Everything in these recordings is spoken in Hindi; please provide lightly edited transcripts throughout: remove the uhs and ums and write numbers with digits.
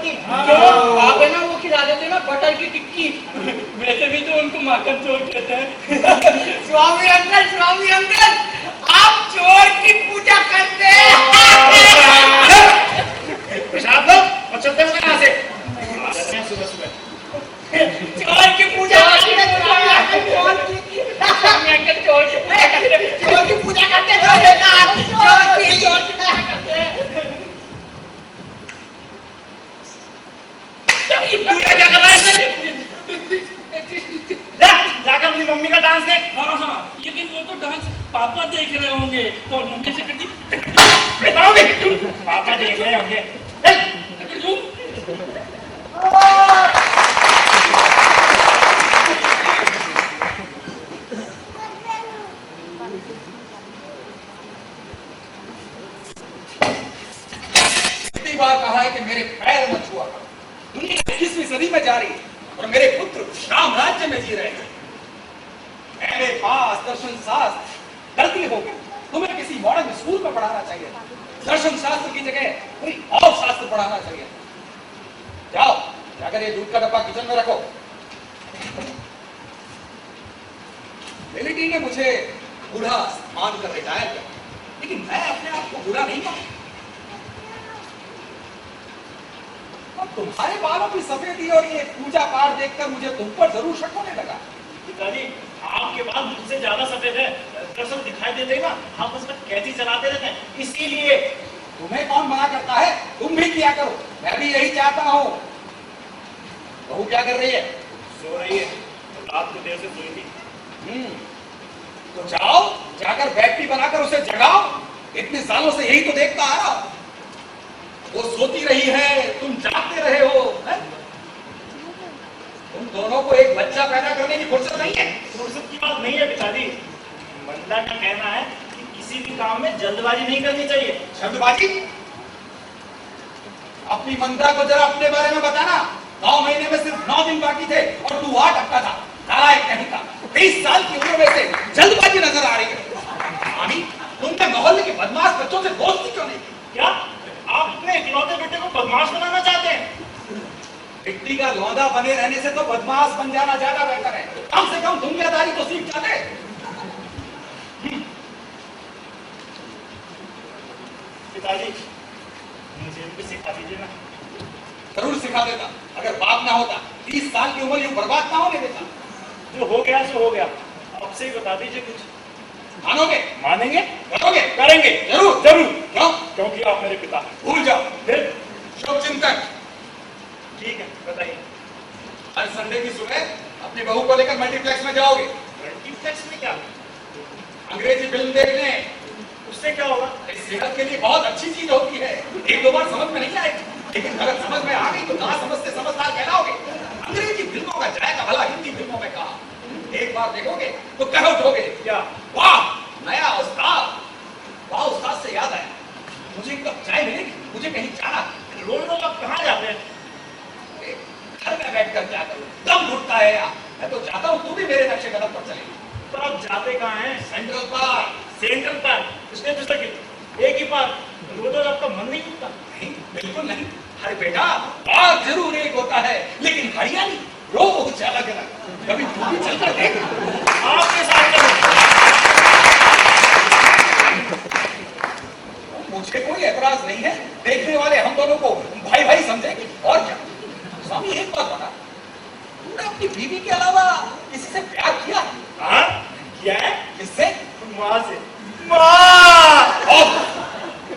होती। क्यों आप है ना वो खिला देते ना बटर की टिक्की। वैसे भी तो उनको माखन चोर कहते हैं। स्वामी अंकल आप चोर की पूजा करते हैं। प्रसाद लो और चलते हैं यहाँ से। सुबह सुबह चोर की पूजा चोर की पूजा करते क्या कर रहा है? जाकर अपनी मम्मी का डांस देख। हाँ लेकिन वो तो डांस पापा देख रहे होंगे तो मम्मी से करती। पापा देख रहे होंगे। कितनी बार कहा है कि मेरे पैर मत छुआ करो। दुनिया 21वीं सदी में जा रही है और मेरे पुत्र राम राज्य में जी रहे हैं। मेरे पास दर्शन शास्त्र गलती हो गई। तुम्हें किसी मॉडर्न स्कूल में पढ़ाना चाहिए। दर्शन शास्त्र की जगह कोई और शास्त्र पढ़ाना चाहिए। जाओ जाकर ये दूध का डब्बा किचन में रखो। मिलिट्री ने मुझे बूढ़ा मानकर रिटायर किया, लेकिन मैं अपने आप को बूढ़ा नहीं मानता। अब तुम्हारे बालों की सफेदी और ये पूजा पाठ देखकर मुझे तुम पर जरूर शक होने लगा। पिताजी आपके बाल मुझसे ज्यादा सफेद है। दरअसल दिखाई देते ना आप उसमें कैची चलाते रहते हैं, इसीलिए। तुम्हें कौन मना करता है? तुम भी किया करो, मैं भी यही चाहता हूँ। बहू क्या कर रही है? सो रही है, रात को देर से सोई थी। तो जाओ जाकर बैटरी बनाकर उसे जगाओ। इतने सालों से यही तो देखता आ रहा। वो सोती रही है, तुम जागते रहे हो है? तुम दोनों को एक बच्चा पैदा करने की फुर्सत नहीं है। फुर्सत की बात नहीं है पिताजी। मंदा का कहना है कि किसी भी काम में जल्दबाजी नहीं करनी चाहिए। जल्दबाजी? अपनी मंदा को जरा अपने बारे में बताना। 9 महीने में सिर्फ 9 दिन बाकी थे और तू 8 हफ्ता था। नालायक कहीं का। 23 साल की उम्र में से जल्दबाजी नजर आ रही है। मामी तुमने मोहल्ले के बदमाश बच्चों से दोस्ती क्यों नहीं की? क्या आप अपने इकलौते बेटे को बदमाश बनाना चाहते हैं? मिट्टी का लौंदा बने रहने से तो बदमाश बन जाना ज्यादा बेहतर है। कम से कम दुनियादारी तो सीख जाते। पिताजी मुझे भी सिखा दीजिए ना। जरूर सिखा देता, अगर बाप ना होता। 30 साल की उम्र यूं बर्बाद ना होने देता। जो हो गया सो हो गया। अब से ही बता दीजिए कुछ। मानोगे? मानेंगे, करोगे? करेंगे। जरूर जरूर। क्यों? क्योंकि आप मेरे पिता हैं। भूल जाओ। फिर शुभ चिंतन। ठीक है बताइए। हर संडे की सुबह अपनी बहू को लेकर मल्टीप्लेक्स में जाओगे। मल्टीप्लेक्स में क्या? अंग्रेजी फिल्म देखने। उससे क्या होगा? सेहत के लिए बहुत अच्छी चीज होती है। 1-2 बार समझ में नहीं आएगी, लेकिन अगर समझ में आ गई तो ना समझते समझदार कहलाओगे। अंग्रेजी फिल्मों का जायका भला हिंदी फिल्मों में कहा। एक बार देखोगे तो कह उठोगे, क्या? वाह नया उस्ताद। वाह उस्ताद से याद आया, मुझे एक कप चाय मिलेगी? मुझे कहीं जाना है। रोज रोज आप कहाँ जाते हैं? घर में बैठ कर क्या करूं? दम घुटता है यार। मैं तो चाहता हूँ तू भी मेरे नक्शे कदम पर चले। तो आप जाते कहाँ हैं? Central park. Central park? उसने पुस्तक एक ही पार्क, रोज रोज आपका मन नहीं होता? नहीं बिल्कुल नहीं। अरे बेटा पार्क जरूर एक होता है, लेकिन हरियाली रोज अलग अलग। कभी तू भी चलकर देख। आपके साथ चलो। मुझे कोई एतराज नहीं है। देखने वाले हम दोनों को भाई भाई समझेंगे और क्या। स्वामी एक बात बता, तूने अपनी बीवी के अलावा किसी से प्यार किया? हाँ क्या है? किससे? माँ से। माँ!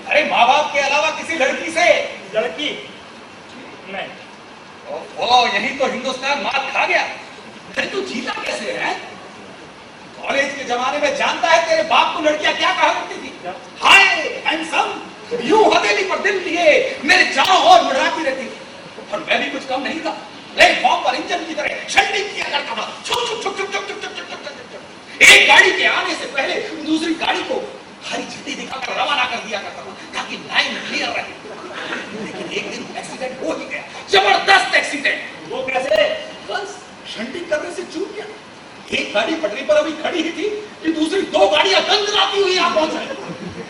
अरे माँ बाप के अलावा किसी लड़की से? लड़की नहीं। ओह यही तो हिंदुस्तान मात खा गया। अरे तू जीता कैसे है? कॉलेज के जमाने में जानता है तेरे बाप को लड़कियां क्या कहा करती थी? हाय हैंडसम, यूं हथेली पर दिल लिए मेरे चारों ओर मंडराती रहती थी। और मैं भी कुछ कम नहीं था। प्लेटफॉर्म पर इंजन की तरह शंडी किया करता था। छुक छुक छुक छुक छुक छुक छुक छुक छुक। एक गाड़ी के आने से पहले दूसरी गाड़ी को हरी झंडी दिखाकर रवाना कर दिया करता था ताकि लाइन क्लियर रहे। लेकिन एक दिन एक्सीडेंट हो ही गया, जबरदस्त एक्सीडेंट। वो कैसे? बस शंडी करने से चूक गया। एक गाड़ी पटरी पर अभी खड़ी ही थी कि दूसरी 2 गाड़ियां गंदराती हुई यहां पहुंच गई।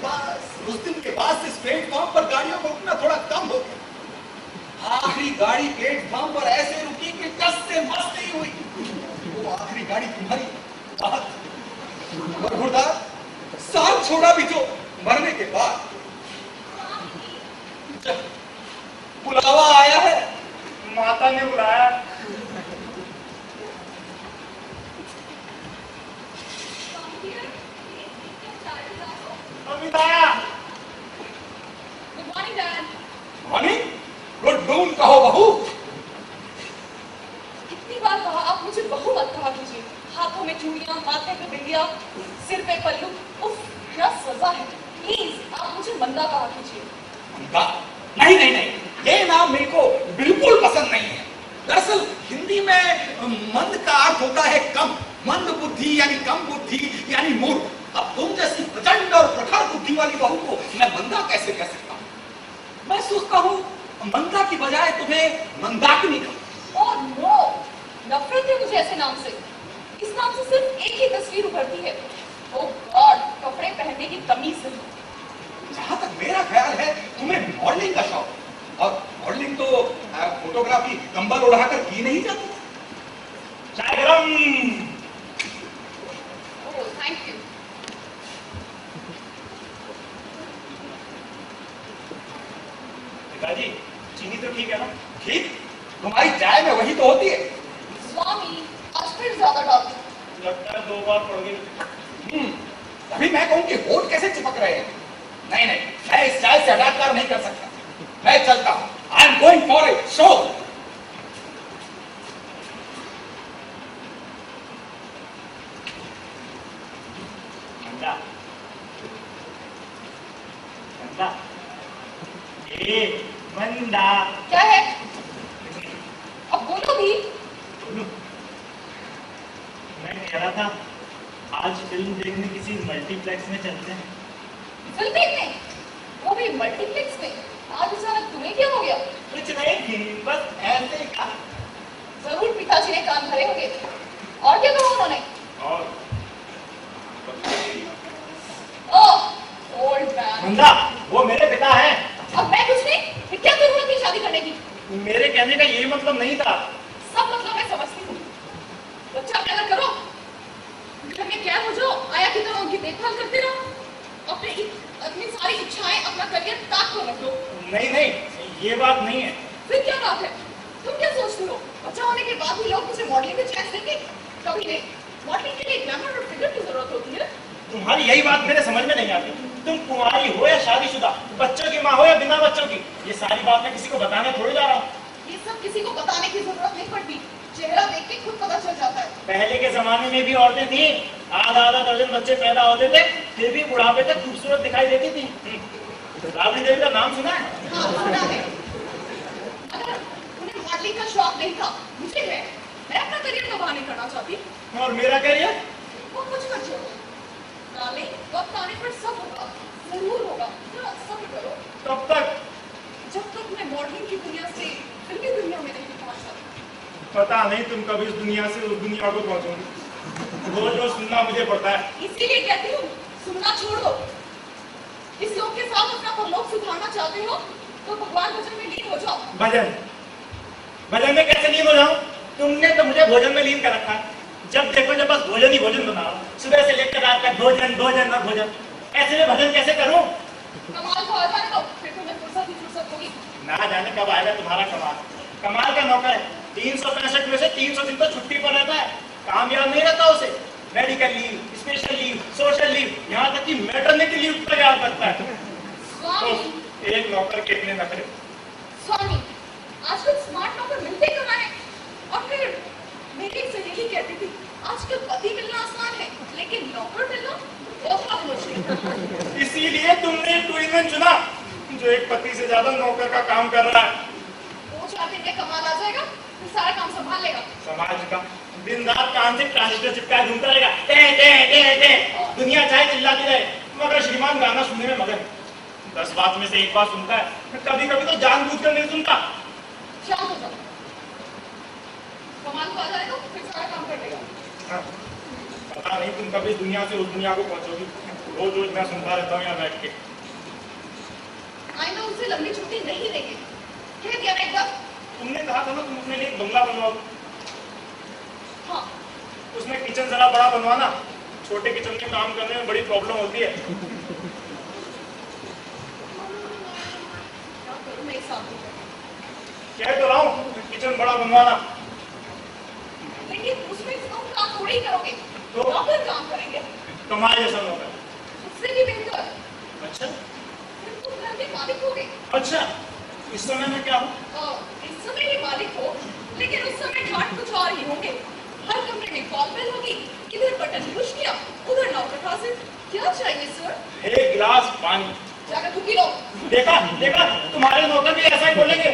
बस उस दिन के बाद से प्लेटफॉर्म पर गाड़ियों को उठना थोड़ा कम हो गया। हाँ आखिरी गाड़ी प्लेटफॉर्म पर ऐसे रुकी कि टस से मस नहीं हुई। वो आखिरी गाड़ी तुम्हारी और घुड़दार साथ छोड़ा भी तो मरने के बाद जब बुलावा आया है, माता ने बुलाया। अमित आया। Good morning dad. Morning, good noon कहो बहू। कितनी बार कहा आप मुझे बहू मत कहा कीजिए। हाथों में चूड़ियां, माथे पे बिंदिया, सिर पे पल्लू, उफ क्या सजा है। प्लीज आप मुझे मंदा कहा कीजिए। मंदा? नहीं नहीं नहीं, ये नाम मेरे को बिल्कुल पसंद नहीं है। दरअसल हिंदी में मंद का अर्थ होता है कम, मंद बुद्धि यानी कम बुद्धि यानी मूर्ख। अब तुम जैसी प्रचंड और प्रखर बुद्धि वाली बहू को मैं मंदा कैसे कह सकता हूँ? मैं सोचता हूँ मंदा की बजाय तुम्हें मंदाकिनी कहूं। ओह नो, नफरत है मुझे ऐसे नाम से। इस नाम से सिर्फ एक ही तस्वीर उभरती है। ओह गॉड, कपड़े पहनने की तमीज नहीं। जहां तक मेरा ख्याल है तुम्हें मॉडलिंग का शौक, और मॉडलिंग तो फोटोग्राफी कंबल उड़ाकर की नहीं जाती। चाय गरम। Oh thank you. पिताजी, चीनी तो ठीक है ना? ठीक, तुम्हारी चाय में वही तो होती है। स्वामी आज फिर ज्यादा डाल दी। लगता है 2 बार पड़ गई। अभी मैं कहूं कि होठ कैसे चिपक रहे हैं। नहीं नहीं, मैं इस चाय से हटाकर नहीं कर सकता। मैं चलता हूं। I am going for a show. मंदा, मंदा, ए मंदा। क्या है? अब बोलो भी। मैं कह रहा था आज फिल्म देखने किसी मल्टीप्लेक्स में चलते हैं। फिल्म देखने? वो भी मल्टीप्लेक्स में? आज अचानक तुम्हें क्या हो गया? कुछ नहीं, बस ऐसे ही कहा। जरूर पिताजी ने कान भरे होंगे। और क्या कहा उन्होंने? और ओह ओल्ड मैन। मंदा, वो मेरे पिता हैं। अब मैं कुछ नहीं, फिर क्या जरूरत थी शादी करने की? मेरे कहने का यही मतलब नहीं था। सब मतलब मैं समझती हूँ। बच्चा पैदा करो, घर में कैद हो जाओ, आया की तरह उनकी देखभाल करते रहो, अपनी सारी इच्छाएं, अपना करियर ताक पर रख लो। नहीं नहीं, ये बात नहीं है। फिर क्या बात है? तुम क्या सोचते हो? बच्चा होने के बाद भी लोग मुझे मॉडलिंग में चांस देंगे? कभी नहीं। मॉडलिंग के लिए ग्लैमर और फिगर की जरूरत होती है। तुम्हारी यही बात मेरे समझ में नहीं आती। तुम कुंवारी हो या शादीशुदा, बच्चों की माँ हो या बिना बच्चों की, ये सारी बात मैं किसी को बताने थोड़ी जा रहा हूँ। ये सब किसी को बताने की जरूरत नहीं पड़ती। चेहरा देख के खुद पता चल जाता है। पहले के जमाने में भी औरतें थी, आधा दर्जन बच्चे पैदा होते थे, फिर भी बुढ़ापे तक खूबसूरत दिखाई देती थी। राबड़ी देवी का नाम सुना है? हाँ सुना है। अगर उन्हें मॉडलिंग का शौक नहीं था, मुझे है। मैं अपना करियर तबाह नहीं करना चाहती। और मेरा करियर? वो कुछ मत छोड़ो। डार्लिंग, वक्त आने पर सब होगा, जरूर होगा। जरा सब्र करो। कब तक? जब तक मैं मॉडलिंग की दुनिया से फिल्मी दुनिया में नहीं पहुंच सकती। पता नहीं तुम कब इस दुनिया से उस दुनिया को पहुंचोगे। रोज रोज सुनना मुझे पड़ता है। इसीलिए कहती हूँ, सुनना छोड़ दो। इस लोग के साथ अपना परलोक सुधारना चाहते हो तो भगवान भजन में लीन हो जाओ। भजन? भजन में कैसे लीन हो जाऊं? तुमने तो मुझे भोजन में लीन कर रखा है। जब देखो जब बस भोजन ही भोजन बनाओ, सुबह से लेकर रात तक भोजन भोजन और भोजन। ऐसे में भजन कैसे करूं? कमाल को आ जाने दो, फिर तुम्हें फुर्सत ही फुर्सत होगी। ना जाने कब आएगा तुम्हारा कमाल। कमाल का नौकर है, 365 में से 300 दिन तो छुट्टी पर रहता है। काम याद नहीं रहता उसे। Medical leave, special leave, social leave, यहाँ तक कि मैटरनिटी लीव पर याद रखता है। स्वामी, तो एक नौकर के इतने नखरे। स्वामी, आजकल स्मार्ट नौकर मिलते कहाँ हैं? और फिर मेरी एक सहेली कहती थी, आजकल पति मिलना आसान है, लेकिन नौकर मिलना बहुत मुश्किल। इसीलिए तुमने ट्विन चुना, जो एक पति से ज्यादा नौकर का काम कर रहा है। वो 4 दिन में कमाल आ जाएगा, फिर सारा काम संभाल लेगा। समाज का दिन रात कान से ट्रांजिस्टर चिपकाए घूमता रहेगा। टे टे टे टे, दुनिया चाहे चिल्लाती रहे, मगर श्रीमान गाना सुनने में मगन। 10 बात में से एक बात सुनता है, कभी कभी तो जानबूझकर नहीं सुनता। शांत हो जाओ। कमाल को आ जाएगा, फिर सारा काम कर लेगा। हाँ, पता नहीं तुम कभी इस दुनिया से उस दुनिया को पहुंचोगी। रोज रोज मैं सुनता रहता हूँ यहाँ बैठ के। आइंदा उसे लंबी छुट्टी नहीं देंगे। कह दिया ना एक बार। तुमने कहा था ना तुम अपने लिए एक बंगला बनवाओ। हाँ, उसमें किचन जरा बड़ा बनवाना, छोटे किचन में काम करने में बड़ी प्रॉब्लम होती है। क्या करूं मैं इस आदमी को? कह तो रहा हूँ किचन बड़ा बनवाना। लेकिन उसमें तुम काम थोड़ी ही करोगे, तो? नौकर काम करेंगे। तुम्हारे जैसा नौकर। उससे भी बेहतर। अच्छा फिर तुम घर के मालिक होगे। अच्छा, इस समय मैं क्या हूँ? इस समय भी मालिक हो, लेकिन उस समय ठाट कुछ और ही होंगे। हर कमरे में कॉल बेल होगी, इधर बटन पुश किया, उधर नौकर हाजिर। क्या चाहिए सर? एक गिलास पानी। जाकर भूखी लो। देखा देखा, तुम्हारे नौकर भी ऐसा ही बोलेंगे,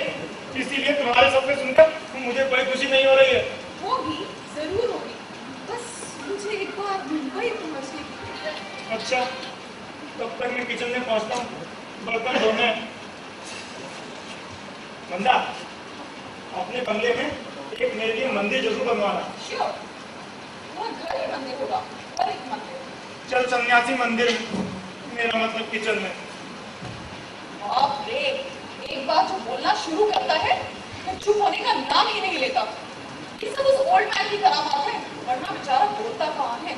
इसीलिए तुम्हारे सबसे सुनकर मुझे कोई खुशी नहीं हो रही है। होगी, जरूर होगी। बस मुझे एक बार मुंबई पहुंचने की है। अच्छा, तब तक मैं किचन में पहुंचता हूँ, बर्तन धोने। मंदा, अपने बंगले में एक मेरे लिए मंदिर जरूर बनवाना। श्योर, वहाँ घर ही मंदिर होगा, और एक मंदिर। चल सन्यासी मंदिर, मेरा मतलब किचन में। बाप रे, एक बार जो बोलना शुरू करता है, तो चुप होने का नाम ही नहीं लेता। ये सब उस ओल्ड मैन की करामात है, वरना बेचारा बोलता कहाँ है।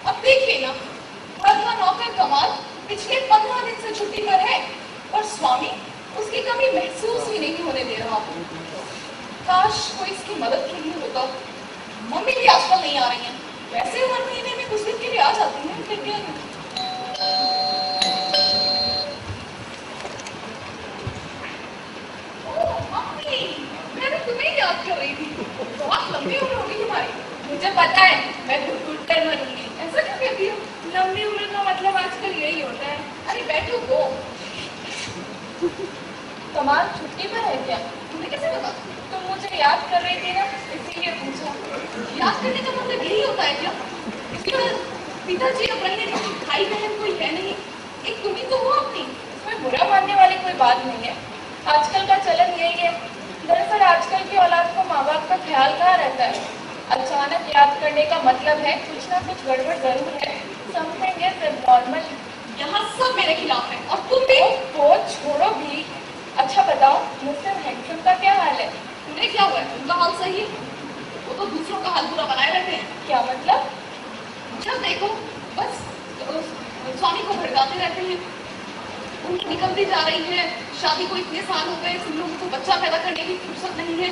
अब देखिए ना, भगवान नौकर कमाल पिछले 15 दिन से छुट्टी पर है, और स्वामी उसकी कमी महसूस ही नहीं होने दे रहा। काश कोई इसकी मदद के लिए होता। मम्मी भी आजकल नहीं आ रही हैं, वैसे हर महीने में कुछ दिन के लिए आ जाती हैं, लेकिन ओह मम्मी, मैं तो तुम्हें याद कर रही थी। बहुत लंबी उम्र होगी तुम्हारी। मुझे पता है, मैं घुट कर मरूंगी। ऐसा क्यों कहती हो? लंबी उम्र का मतलब आजकल यही होता है। अरे बैठो गो। कमाल छुट्टी पर है क्या? तुम्हें कैसे पता? तुम मुझे याद कर रही थी ना, इसीलिए पूछा। याद करने का मतलब यही होता है क्या? इसके बाद पिताजी अब रहने नहीं, भाई बहन कोई है नहीं, एक तुम ही तो हो अपनी। इसमें बुरा मानने वाली कोई बात नहीं है, आजकल का चलन यही है। दरअसल आजकल की औलाद को माँ बाप का ख्याल कहाँ रहता है। अचानक याद करने का मतलब है कुछ ना कुछ गड़बड़ जरूर है। Something is abnormal. यहाँ सब मेरे खिलाफ है, और तुम भी। वो छोड़ो भी। अच्छा बताओ, मिस्टर हैंडसम का क्या हाल है? तुम्हें क्या हुआ है? उनका हाल सही है, वो तो दूसरों का हाल बुरा बनाए रहते हैं। क्या मतलब? जब देखो बस स्वामी को भड़काते रहते हैं। उनकी निकलती जा रही है, शादी को इतने साल हो गए, तुम लोगों को बच्चा पैदा करने की फुर्सत नहीं है।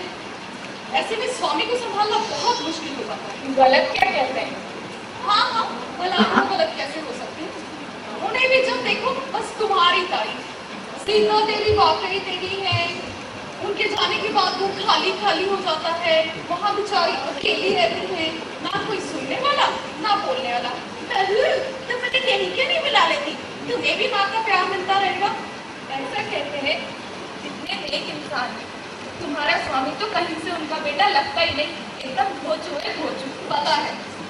ऐसे में स्वामी को संभालना बहुत मुश्किल हो जाता है। गलत क्या कहते हैं? हाँ हाँ, भला हम गलत कैसे हो सकते हैं? उन्हें भी जब देखो बस तुम्हारी तारीफ। सीता तेरी वाकई तेरी है, उनके जाने के बाद वो खाली खाली हो जाता है। वहाँ बेचारी अकेली रहती है, ना कोई सुनने वाला ना बोलने वाला। तो मैंने यही क्यों नहीं मिला लेती, तुम्हें भी माँ का प्यार मिलता रहेगा। ऐसा कहते हैं जितने नेक इंसान है। तुम्हारा स्वामी तो कहीं से उनका बेटा लगता ही नहीं, एकदम भोजू है भोजू।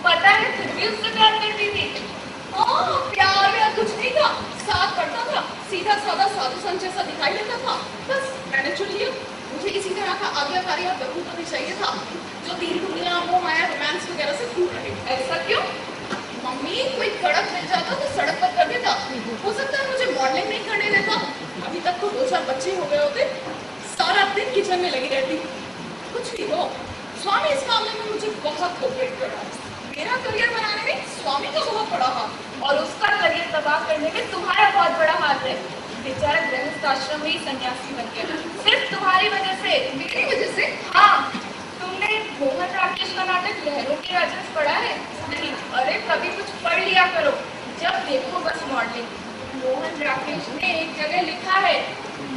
पता है फिर भी उससे प्यार करती थी। हाँ, प्यार में कुछ नहीं था, साथ पढ़ता था, सीधा साधा साधु संत जैसा दिखाई देता था। बस मैंने चुन लिया। मुझे इसी तरह का आज्ञाकारी या प्रभु तो भी चाहिए था, जो दीन दुनिया मोह माया रोमांस वगैरह से दूर रहे। ऐसा क्यों? मम्मी, कोई कड़क मिल जाता तो सड़क पर कर देता। हो सकता है मुझे मॉडलिंग नहीं करने देता, अभी तक तो 2-4 बच्चे हो गए होते। सारा दिन किचन में लगी रहती। कुछ भी हो, स्वामी इस मामले में मुझे बहुत कोऑपरेट कर रहा है। मेरा करियर बनाने में स्वामी का बहुत बड़ा हाथ, और उसका करियर तबाह करने में तुम्हारा बहुत बड़ा हाथ है। बेचारा गृहस्थ आश्रम में ही सन्यासी बन गया, सिर्फ तुम्हारी वजह से। मेरी वजह से? हाँ। तुमने मोहन राकेश का नाटक लहरों की राजस पढ़ा है? नहीं। अरे कभी कुछ पढ़ लिया करो, जब देखो बस मॉडलिंग। मोहन राकेश ने एक जगह लिखा है,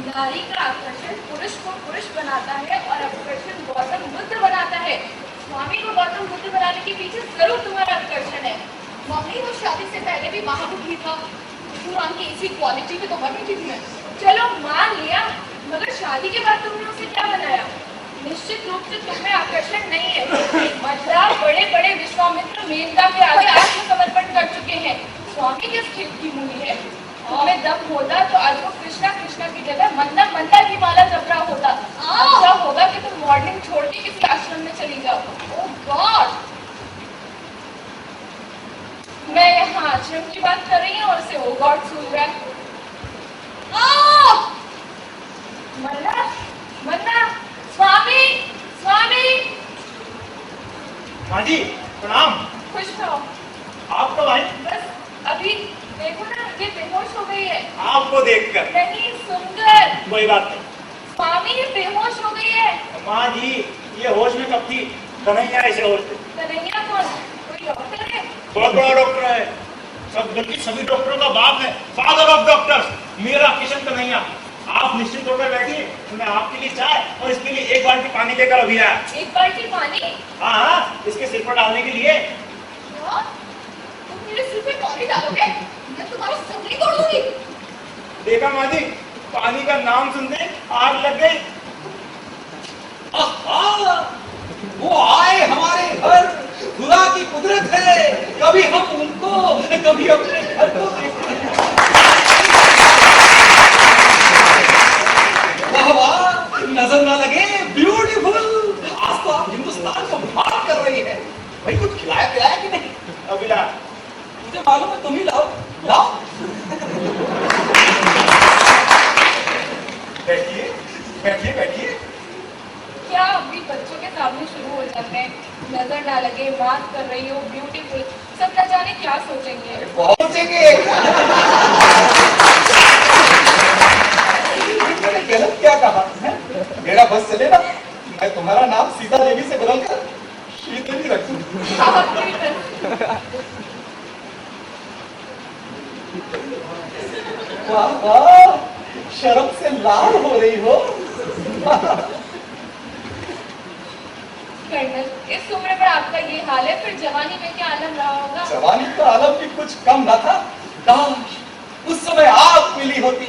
नारी का आकर्षण पुरुष को पुरुष बनाता है और आकर्षण गौतम बुद्ध बनाता है। स्वामी को गौतम बुद्ध बनाने के पीछे जरूर तुम्हारा आकर्षण है। मम्मी, वो शादी से पहले भी महाबुद्ध ही था। कुरान की इसी क्वालिटी पे तो बनी थी मैं। चलो मान लिया, मगर शादी के बाद तुमने उसे क्या बनाया? निश्चित रूप से तुम्हें आकर्षण नहीं है। मतलब बड़े बड़े विश्वामित्र मेनका के आगे आत्मसमर्पण कर चुके हैं। स्वामी किस खेत की मूली है? तुम्हें दम होता तो आज वो कृष्णा कृष्णा की जगह मंदा मंदा की माला जप रहा होता। अच्छा होगा कि तुम मॉडलिंग छोड़ के किसी आश्रम में चली जाओ। ओह गॉड, मैं यहाँ आश्रम की बात कर रही हूँ और उसे ओ गॉड सुन रहा है। मन्ना, मन्ना, स्वामी माँ जी प्रणाम। खुश रहो। आप कब आई? बस अभी देखो ना, ये बेहोश हो गई है। आपको देखकर? नहीं, सुनकर। कोई बात नहीं। स्वामी ये बेहोश हो गई है। माँ जी ये होश में कब थी? कन्हैया ऐसे होश थे। कन्हैया कौन? कोई डॉक्टर है? बहुत बड़ा डॉक्टर है, सब बल्कि सभी डॉक्टरों का बाप है, फादर ऑफ डॉक्टर्स, मेरा किशन कन्हैया। आप निश्चिंत होकर बैठिए, तो मैं आपके लिए चाय और इसके लिए एक बाल्टी पानी लेकर अभी आया। एक बाल्टी पानी? हाँ हाँ, इसके सिर पर डालने के लिए। क्या? तुम मेरे सिर पे पानी डालोगे? मैं तुम्हारी संगली तोड़ दूंगी। देखा माँ जी, पानी का नाम सुनते आग लग गई। आहा, वो आए हमारे घर, खुदा की कुदरत है, कभी हम उनको कभी अपने घर को देखते हैं। वाह वाह, नजर ना लगे, ब्यूटीफुल। आज तो आप हिंदुस्तान को भाग कर रही है। भाई कुछ खिलाया पिलाया कि नहीं? अभिला मुझे मालूम है, तुम ही लाओ लाओ। बैठिए बैठिए बैठिए। क्या अभी बच्चों के सामने शुरू हो जाते हैं? नजर ना लगे, बात कर रही हो, ब्यूटीफुल, सब न जाने क्या सोचेंगे। पहुंचेंगे। मैंने गलत क्या कहा है? मेरा बस चले ना, मैं तुम्हारा नाम सीता देवी से बदलकर श्रीदेवी रख दूं। वाह वाह, शर्म से लाल हो रही हो। कर्नल, इस उम्र पर आपका ये हाल है, फिर जवानी में क्या आलम रहा होगा? जवानी का आलम भी कुछ कम न था। काश उस समय आप मिली होती,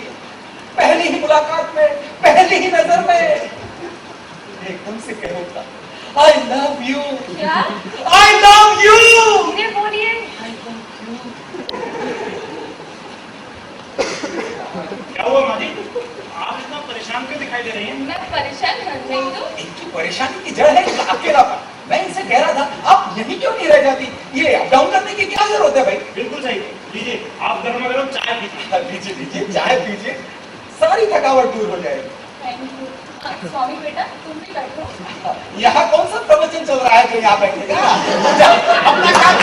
पहली ही मुलाकात में, पहली ही नजर में एकदम से कह होता, I love you। क्या? I love you। धीरे बोलिए। क्या हुआ माँ जी, आप इतना परेशान क्यों दिखाई दे रही हैं? मैं परेशान नहीं हूँ। इनकी परेशानी की जड़ है इनका अकेलापन। मैं इनसे कह रहा था, आप यहीं क्यों नहीं रह जाती? ये अप डाउन करने की क्या जरूरत है भाई? बिल्कुल सही, लीजिए आप गर्मा गर्म चाय पीजिए। लीजिए लीजिए, चाय पीजिए, सारी थकावट दूर हो जाएगी। Thank you. स्वामी बेटा, तुम भी बैठो। यहाँ कौन सा प्रवचन चल रहा है जो यहाँ बैठेगा? अपना काम।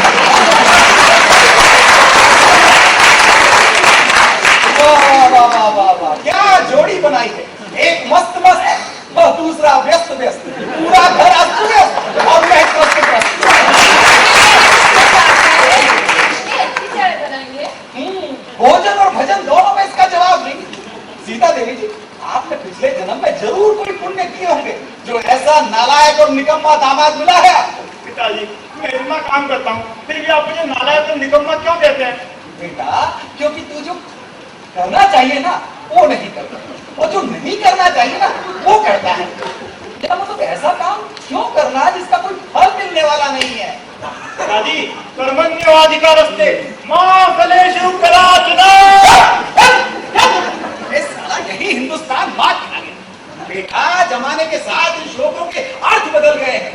वाह वाह वाह वाह वाह, क्या जोड़ी बनाई है। एक मस्त मस्त और दूसरा व्यस्त व्यस्त, पूरा घर अस्त व्यस्त और मैं त्रस्त त्रस्त। अच्छी चाय बनाएंगे। भोजन और भजन दोनों में इसका जवाब नहीं। सीता देवी जी, आपने पिछले जन्म में जरूर कोई पुण्य किए होंगे जो ऐसा नालायक और निकम्मा दामाद मिला है आपको। पिताजी मैं इतना काम करता हूँ, फिर भी आप मुझे नालायक और निकम्मा क्यों कहते हैं? बेटा, क्योंकि तू जो करना चाहिए ना वो नहीं करता, और जो नहीं करना चाहिए ना वो करता है। या मतलब ऐसा काम क्यों करना जिसका कोई फल मिलने वाला नहीं है? पिताजी कर्मण्यवाधिकारस्ते मां फलेषु कदाचन। साला यही हिंदुस्तान बात खा गया। बेटा, जमाने के साथ इन श्लोकों के अर्थ बदल गए हैं।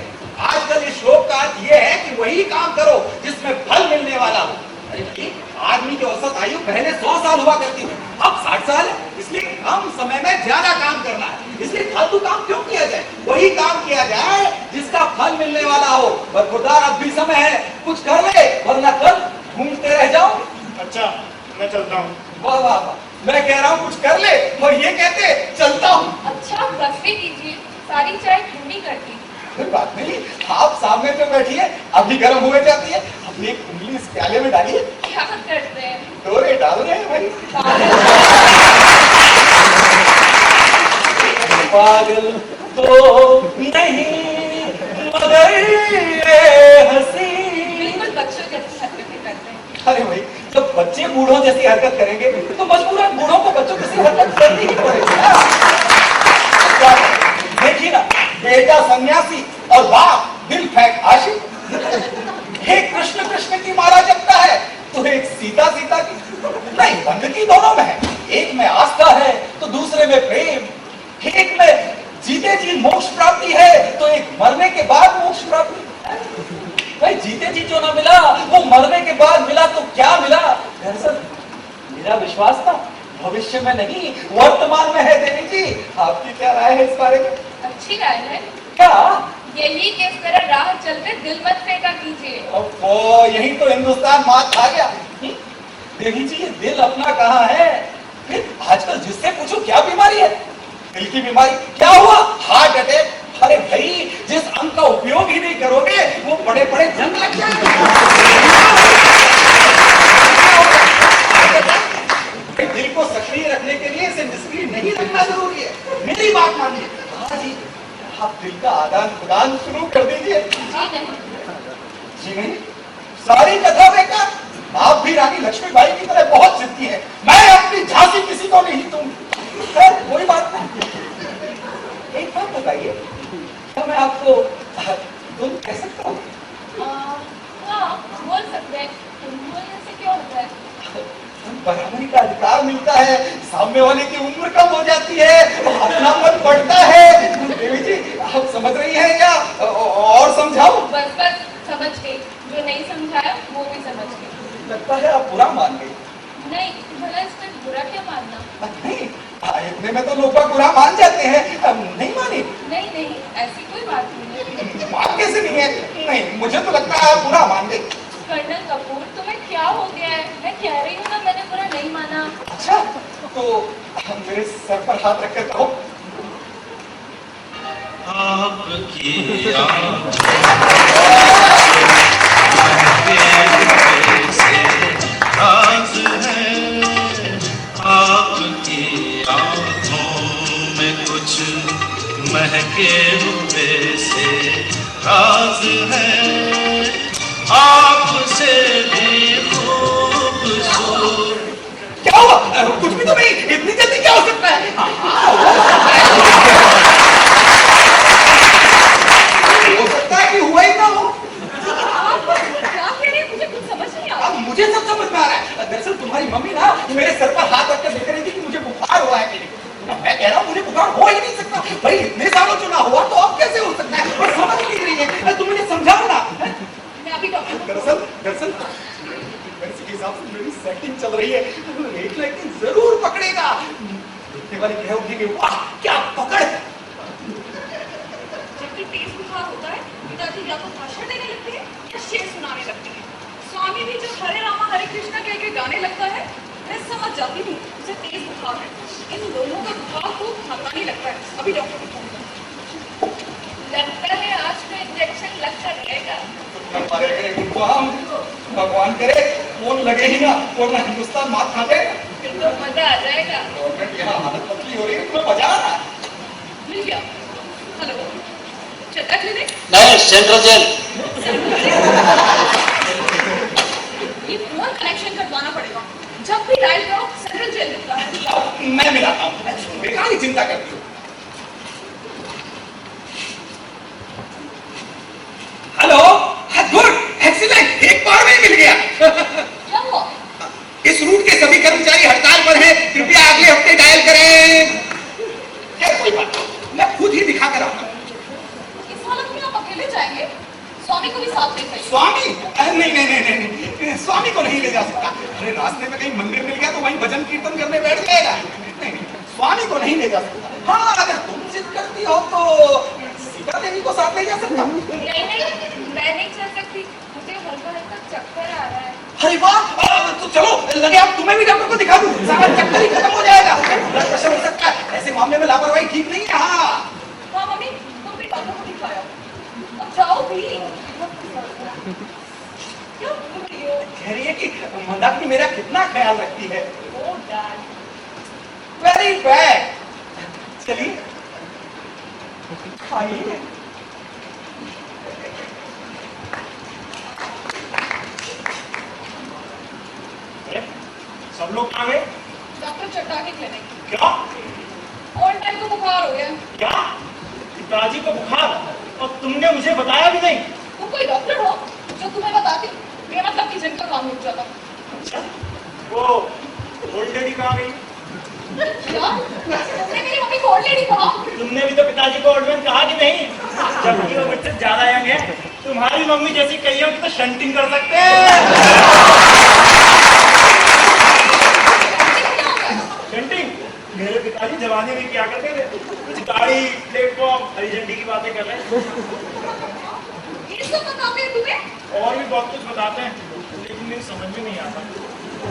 आजकल इस श्लोक का अर्थ ये है कि वही काम करो जिसमें फल मिलने वाला हो। अरे भाई, आदमी की औसत आयु पहले 100 साल हुआ करती थी, अब 60 साल है। इसलिए कम समय में ज्यादा काम करना है। इसलिए फालतू काम क्यों किया जाए? वही काम किया जाए जिसका फल मिलने वाला हो। बरखुरदार, अब भी समय है, कुछ कर ले, वरना कल घूमते रह जाओ। अच्छा मैं चलता हूँ। वाह वाह वाह, मैं कह रहा हूँ कुछ कर ले और ये कहते चलता हूँ। अच्छा बस भी कीजिए, सारी चाय ठंडी कर दी। कोई बात नहीं, आप सामने पे बैठिए, अभी गर्म हुए जाती है। अपनी एक उंगली इस प्याले में डालिए। क्या करते हैं? डोरे डाल रहे हैं भाई। पागल तो नहीं मगर ये हंसी। बिल्कुल बच्चों जैसी हरकतें करते हैं। अरे भाई, जब बच्चे बूढ़ों जैसी हरकत करेंगे तो मजबूरन बूढ़ों को बच्चों जैसी हरकत करनी ही पड़ेगी ना। देखिए ना, बेटा सन्यासी और बाप दिल फेंक आशिक। एक कृष्ण कृष्ण की माला जपता है तो एक सीता सीता की नहीं, बंदगी दोनों में है। एक में आस्था है तो दूसरे में प्रेम। एक में जीते जी मोक्ष प्राप्ति है तो एक मरने के बाद मोक्ष प्राप्ति। भाई जीते जी जो ना मिला वो मरने के बाद मिला तो क्या मिला? दरअसल मेरा विश्वास था भविष्य में नहीं वर्तमान में है। देवी जी, आपकी क्या राय है इस बारे में? अच्छी राय है, क्या? यही कि इस तरह राह चलते दिल मत फेंका कीजिए। ओ, यही तो हिंदुस्तान मात खा गया। देवी जी, ये दिल अपना कहाँ है? फिर आजकल जिससे पूछो क्या बीमारी है, दिल की बीमारी। क्या हुआ? Heart attack. अरे भाई, जिस अंग का उपयोग ही नहीं करोगे वो बड़े बड़े जंग लग जाएंगे। दिल को सक्रिय रखने के लिए इसे निष्क्रिय नहीं रखना जरूरी है। मेरी बात मानिए। हाँ जी, आप दिल का आदान प्रदान शुरू कर दीजिए। जी नहीं, सारी कथा बेकार। आप भी रानी लक्ष्मीबाई की तरह बहुत जिद्दी है। मैं अपनी झांसी किसी को नहीं दूंगी। खैर, कोई बात नहीं। एक बात बताइए, क्या मैं आपको तुम कह सकता हूँ? हाँ, बोल सकते हैं। तुम बोलने से क्या होता है? बराबरी का अधिकार मिलता है, सामने वाले की उम्र कम हो जाती है, अपना मन बढ़ता है। देवी जी, आप समझ रही हैं या और समझाओ? बस बस समझ गई। जो नहीं समझाया वो भी समझ गई। लगता है आप बुरा मान गई। नहीं, भला इसमें बुरा क्या मानना? नहीं, इतने में तो लोग बुरा मान जाते हैं। नहीं मानी? नहीं नहीं, ऐसी कोई बात नहीं है। बात कैसे नहीं है? नहीं, मुझे तो लगता है आप बुरा मान गई। कर्नल कपूर, तुम्हें क्या हो गया है? मैं कह रही हूँ ना, मैंने बुरा नहीं माना। अच्छा, तो मेरे सर पर हाथ रख कर कहो। आपकी आँखों से राज है, आपकी आँखों में कुछ महके हुए से राज है, आपसे भी खूबसूरत। क्या हुआ? कुछ भी तो नहीं। इतनी जल्दी क्या हो सकता है? हो सकता है कि हुआ ही ना हो। आप क्या कह रहे हैं? मुझे कुछ समझ नहीं आ रहा। अब मुझे सब समझ में आ रहा है। दरअसल तुम्हारी मम्मी ना मेरे सर पर हाथ रखकर देख रही थी कि मुझे बुखार हुआ है कि नहीं। मैं कह रहा हूँ मुझे बुखार हो ही नहीं सकता भाई, इतने सालों से ना हुआ तो अब कैसे हो सकता है? और समझ नहीं रही है। तुम मुझे समझाओ ना। मैं अभी डॉक्टर दरअसल के हिसाब से मेरी सेटिंग चल रही है। एक ना एक दिन जरूर पकड़ेगा। देखने वाले कह उठेंगे, वाह क्या पकड़। जब भी तेज बुखार होता है, पिताजी या तो भाषण देने लगते हैं या शेर सुनाने लगते हैं। स्वामी भी जब हरे रामा हरे कृष्णा कह के गाने लगता है, मैं समझ जाती हूँ उसे तेज बुखार है। इन दोनों का बुखार खूब खतरनाक लगता है। अभी डॉक्टर को फोन करो। लगता है आज का इंजेक्शन लगता रहेगा। भगवान करे फोन लगे ही ना, वरना हिंदुस्तान मात खा जाएगा। फिर तो मजा आ जाएगा। गवर्नमेंट यहाँ हालत बदली हो रही है, तुम्हें मजा आ रहा है? मिल गया। हेलो, चलता क्लिनिक? नहीं, सेंट्रल जेल। ये फोन कनेक्शन कटवाना पड़ेगा। जब भी डायल करो सेंट्रल जेल लिखता है। मैं मिलाता हूँ, बेकार ही चिंता करती हूँ। हेलो, गुड, एक्सीलेंट, एक बार में मिल गया। क्या हुआ? इस रूट के सभी कर्मचारी हड़ताल पर हैं, कृपया अगले हफ्ते डायल करें। खैर कोई बात नहीं, मैं खुद ही दिखा कर आऊंगा। इस हालत में आप अकेले जाएंगे? स्वामी को भी साथ ले जाइए। स्वामी? नहीं, स्वामी को नहीं ले जा सकता। अरे रास्ते में कहीं मंदिर मिल गया तो वहीं भजन कीर्तन करने बैठ जाएगा। नहीं, स्वामी को नहीं ले जा सकता। हाँ, अगर तुम जिद करती हो तो सीता देवी को साथ ले जा सकता हूँ। नहीं, मैं नहीं चल सकती। मुझे हल्का हल्का चक्कर आ रहा है। अरे वाह, तो चलो लगे आप तुम्हें भी डॉक्टर को दिखा दूं, सारा चक्कर ही खत्म हो जाएगा। ब्लड प्रेशर हो सकता है, ऐसे मामले में लापरवाही ठीक नहीं है। हाँ मम्मी, तुम भी डॉक्टर को दिखाया। अब जाओ भी। क्यों घूम रही हो? कह रही है कि मंदाकिनी मेरा कितना ख्याल रखती है। ओह डैड। Very bad. चलिए आइए। सब लोग कहाँ गए? डॉक्टर चड्डा के क्लिनिक। क्या? ऑल टाइम को बुखार हो गया। क्या? पिताजी को बुखार? और तुमने मुझे बताया भी नहीं? तुम कोई डॉक्टर हो जो तुम्हें बताती? बेमतलब की जिनका काम रुक जाता। अच्छा, वो ओल्ड लेडी कहाँ गई? क्या? तुमने मेरी मम्मी को ओल्ड लेडी कहा? तुमने भी तो पिताजी को ओल्ड मैन कहा कि नहीं? जबकि वो मुझसे ज्यादा यंग है। तुम्हारी मम्मी जैसी कईयों की तो शंटिंग कर सकते हैं। शंटिंग? मेरे पिता पिताजी जवानी में क्या करते थे? कुछ गाड़ी, प्लेटफॉर्म, हरी झंडी की बातें कर रहे हैं। ये सब बताते हैं तुम्हें? और भी बहुत कुछ बताते हैं, लेकिन मेरी समझ में नहीं आता।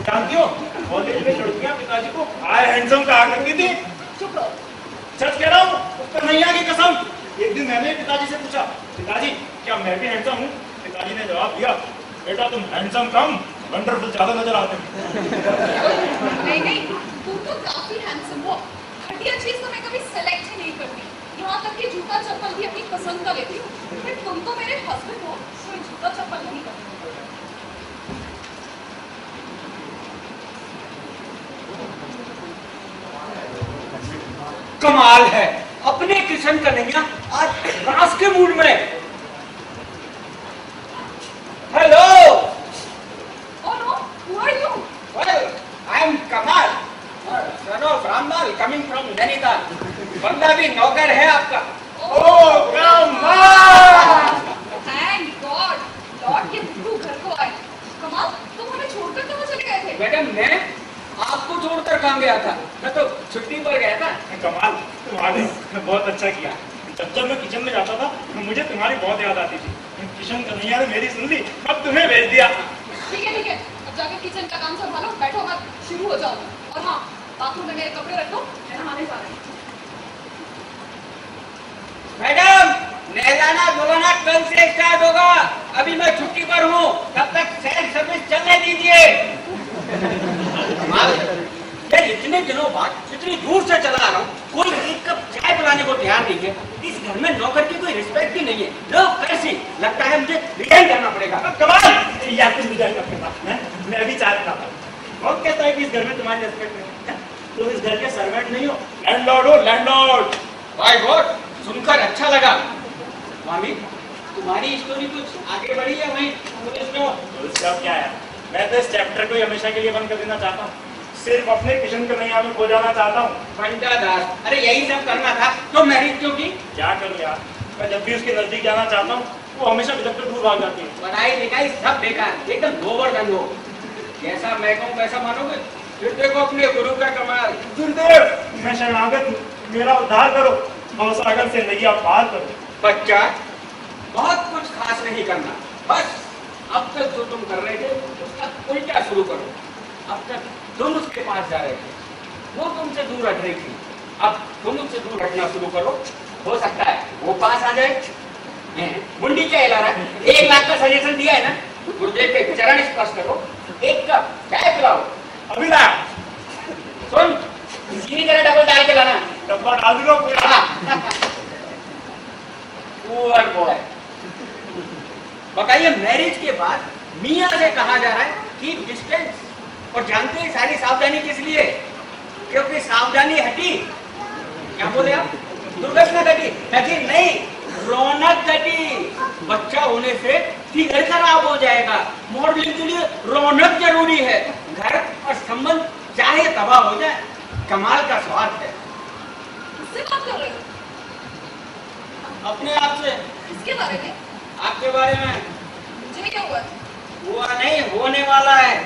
जानती हो, कॉलेज में लड़कियां पिताजी को हाय हैंडसम कहा करती थी। चुप रहो। सच कह रहा हूँ, उसका नैया की कसम। एक दिन मैंने पिताजी से पूछा, पिताजी क्या मैं भी हैंडसम हूँ? पिताजी ने जवाब दिया, बेटा तुम हैंडसम कम, वंडरफुल ज्यादा नजर आते हो। नहीं नहीं, तुम तो काफी हैंडसम हो। घटिया चीज तो मैं कभी सेलेक्ट ही नहीं करती। यहाँ तक कि जूता चप्पल भी अपनी पसंद का लेती हूँ। फिर तुम तो मेरे हस्बैंड हो, कोई जूता चप्पल नहीं करती। कमाल है, अपने किशन कन्हैया आज रास के मूड में। Hello. Oh no, who are you? Well, I am Kamal, son of Ramal, coming from Nainital. बंदा भी नौकर है आपका। ओह कमाल! Thank God, लौट के तू घर को आए। कमाल, तुम हमें छोड़कर कहाँ चले गए थे? मैडम मैं आपको छोड़कर कहाँ गया था? मैं तो छुट्टी पर गया था। कमाल, तुम आ गए, बहुत अच्छा किया। जब मैं किचन में जाता था, मुझे तुम्हारी बहुत याद आती थी। किशन कन्हैया ने मेरी सुन ली, अब तुम्हें भेज दिया। ठीक है, अब जाकर किचन का काम संभालो, बैठो मत, शुरू हो जाओ। और हाँ, बाथरूम में मेरे कपड़े रख दो, मैं नहाने जा रही हूँ। मैडम नहलाना धुलाना कल से स्टार्ट होगा। अभी मैं छुट्टी पर हूँ, तब तक सेल्फ सर्विस चलने दीजिए। यार इतने दिनों बाद इतनी दूर से चला आ रहा हूँ, कोई एक कप चाय पिलाने को तैयार नहीं है। इस घर में नौकर की कोई रिस्पेक्ट ही नहीं है। लो कैसी लगता है मुझे रिजाइन करना पड़ेगा। कमाल, या कुछ रिजाइन करना है? मैं भी चाय खाता हूँ। कौन कहता है कि इस घर में तुम्हारी रिस्पेक्ट नहीं है? तुम इस घर के सर्वेंट नहीं हो, लैंडलॉर्ड हो, लैंडलॉर्ड। बाय गॉड, सुनकर अच्छा लगा। मामी तुम्हारी स्टोरी कुछ आगे बढ़ी है वहीं पुलिस में? उसका क्या है, मैं तो इस चैप्टर को ही हमेशा के लिए बंद कर देना चाहता हूँ। सिर्फ अपने किशन कन्हैया में खो जाना चाहता हूँ। बंटादार, अरे यही सब करना था तो मैरिज क्यों की? क्या करूँ यार, मैं जब भी उसके नजदीक जाना चाहता हूँ, वो हमेशा बिलक दूर भाग जाती है। पढ़ाई लिखाई सब बेकार, एकदम गोवर्धन हो। जैसा मैं कहूँ वैसा मानोगे? फिर देखो अपने गुरु का कमाल। गुरुदेव, मैं शरणागत हूँ, मेरा उद्धार करो, भवसागर से नैया पार करो। बच्चा बहुत कुछ खास नहीं करना, बस अब तक जो तुम कर रहे थे उसका उल्टा शुरू करो। अब तक तुम उसके पास जा रहे थे, वो तुमसे दूर हट रही थी, अब तुम उससे दूर हटना शुरू करो। हो सकता है वो पास आ जाए। मुंडी क्या हिला रहा है? 1 लाख का सजेशन दिया है ना, गुरुदेव के चरण स्पर्श करो, 1 कप चाय पिलाओ। अभी ला, सुन, चीनी जरा डबल डाल के लाना। डब्बा डाल दूंगा पूरा। Poor boy. बताइए मैरिज के बाद मियाँ से कहा जा रहा है कि डिस्टेंस, और जानते हैं सारी सावधानी किस लिए? क्योंकि सावधानी हटी, क्या बोले आप? दुर्घटना घटी? लेकिन नहीं, रौनक घटी। बच्चा होने से फिगर खराब हो जाएगा। मॉडलिंग के लिए रौनक जरूरी है। घर और संबंध चाहे तबाह हो जाए, कमाल का स्वाद है। किससे बात कर रहे हो? अपने आप से। किसके बारे में? आपके बारे में। मुझे क्या हुआ? हुआ नहीं, होने वाला है।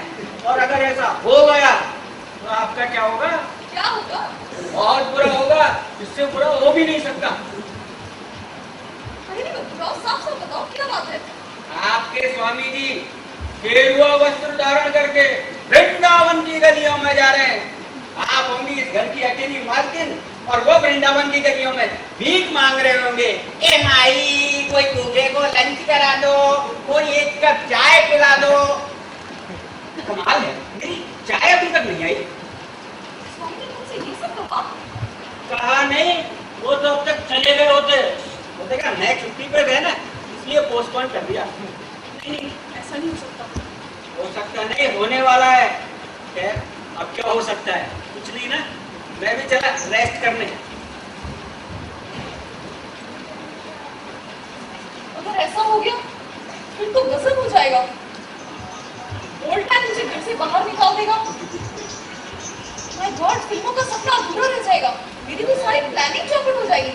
और अगर ऐसा हो गया तो आपका क्या होगा? क्या होगा? बहुत बुरा होगा, इससे बुरा हो भी नहीं सकता। अरे नहीं बताओ, साफ साफ बताओ क्या बात है? आपके स्वामी जी गेरुआ वस्त्र धारण करके वृंदावन की गलियों में जा रहे हैं। आप होंगी इस घर की अकेली मालकिन, और वो वृंदावन की गलियों में भीख मांग रहे होंगे। ए माई, कोई भूखे को लंच करा दो, कोई 1 कप चाय पिला दो। कमाल है, मेरी चाय अभी तक नहीं आई। स्वामी ने मुझसे ये सब कहा नहीं, वो तो अब तक चले गए होते। वो देखा मैं छुट्टी पे गए ना, इसलिए पोस्टपोन कर दिया। नहीं, ऐसा नहीं हो सकता। हो सकता नहीं, होने वाला है। खैर अब क्या हो सकता है? कुछ नहीं ना, मैं भी चला रेस्ट करने। अगर ऐसा हो गया फिर तो गजब हो जाएगा। ओल्ड टाइम मुझे घर से बाहर निकाल देगा। माय गॉड, फिल्मों का सपना अधूरा रह जाएगा। मेरी भी सारी प्लानिंग चौपट हो जाएगी।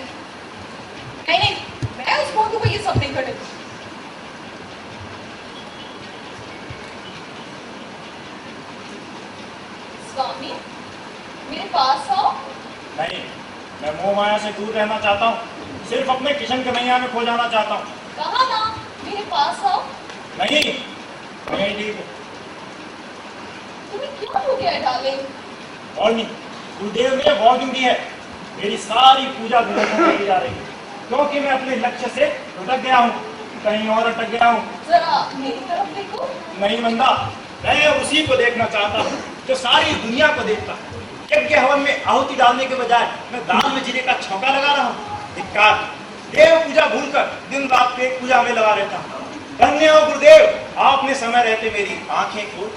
नहीं, मैं उस मोटू को ये सब नहीं करने दूंगी। स्वामी, मेरे पास आओ। मैं माया से दूर रहना चाहता हूँ, सिर्फ अपने किशन कन्हैया में खो जाना चाहता हूँ। कहा ना मेरे पास आओ। नहीं, मैं ठीक हूँ। तुम्हें क्या हो गया डार्लिंग? और नहीं, गुरुदेव ने वार्निंग दी है, मेरी सारी पूजा विघ्न की जा रही है, क्योंकि मैं अपने लक्ष्य से भटक गया हूँ, कहीं और अटक गया हूँ। जरा मेरी तरफ देखो। नहीं मंदा, मैं उसी को देखना चाहता हूँ जो सारी दुनिया को देखता है। यज्ञ हवन में आहुति डालने के बजाय मैं दान में जीने का छौका लगा रहा हूँ। धिक्कार, देव पूजा भूलकर दिन रात पेट पूजा में लगा रहता हूँ। धन्य हो गुरुदेव, आपने समय रहते मेरी आंखें खोल।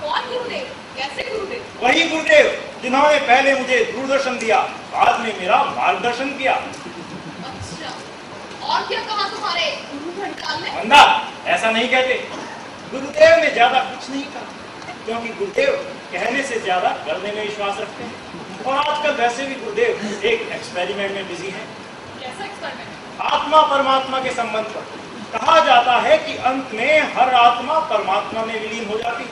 कौन गुरुदेव? कैसे गुरुदेव? वही गुरुदेव जिन्होंने पहले मुझे दूरदर्शन दिया, बाद में मेरा मार्गदर्शन किया। अच्छा, और क्या कहा तुम्हारे गुरु घंटाल ने? मंदा, ऐसा नहीं कहते। गुरुदेव ने ज्यादा कुछ नहीं कहा, क्योंकि गुरुदेव कहने से ज्यादा करने में विश्वास रखते हैं। और आजकल वैसे भी गुरुदेव एक एक्सपेरिमेंट में बिजी हैं। कैसा एक्सपेरिमेंट? आत्मा परमात्मा के संबंध पर कहा जाता है कि अंत में हर आत्मा परमात्मा में विलीन हो जाती,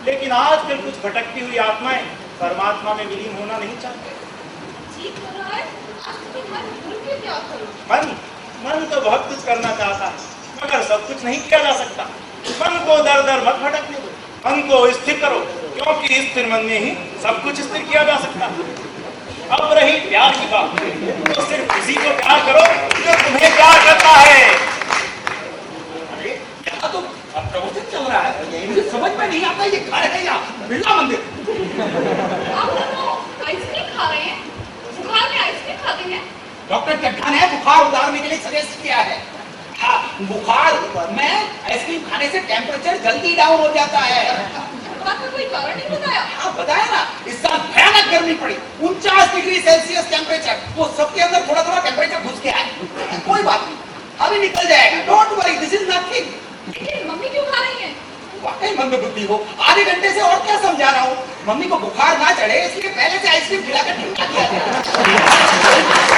लेकिन आजकल कुछ भटकती हुई आत्माएं परमात्मा में विलीन होना नहीं चाहते। ठीक हो रहा है। आज तुम मन भूल के क्या करो? मन तो बहुत कुछ करना चाहता है, मगर सब कुछ नहीं किया जा सकता। मन को दर दर मत भटकने दो, मन को स्थिर करो, क्योंकि स्थिर मन में ही सब कुछ स्थिर किया जा सकता है। अब रही प्यार की बात, तो सिर्फ उसी को प्यार करो जो तुम्हें प्यार करता है। अरे यहाँ तो प्रवचन चल रहा है, यही मुझे समझ में नहीं आता ये घर है या बिरला मंदिर। आप दोनों आइसक्रीम खा रहे हैं? बुखार में आइसक्रीम खाते हैं? डॉक्टर चड्ढा ने बुखार उतारने के लिए सजेस्ट किया है। हाँ, बुखार में आइसक्रीम खाने से टेम्परेचर जल्दी डाउन हो जाता है। बुखार का कोई कारण नहीं बताया? हाँ बताया ना, इस साल भयानक गर्मी पड़ी, 49 डिग्री सेल्सियस टेम्परेचर, वो सबके अंदर थोड़ा थोड़ा टेम्परेचर घुस गया है। कोई बात नहीं, अभी निकल जाएगा, don't worry, this is nothing. लेकिन मम्मी क्यों खा रही हैं? वाकई मंदबुद्धि हो, आधे घंटे से और क्या समझा रहा हूँ। मम्मी को बुखार ना चढ़े इसलिए पहले से आइसक्रीम खिलाकर ठंडा किया जाए।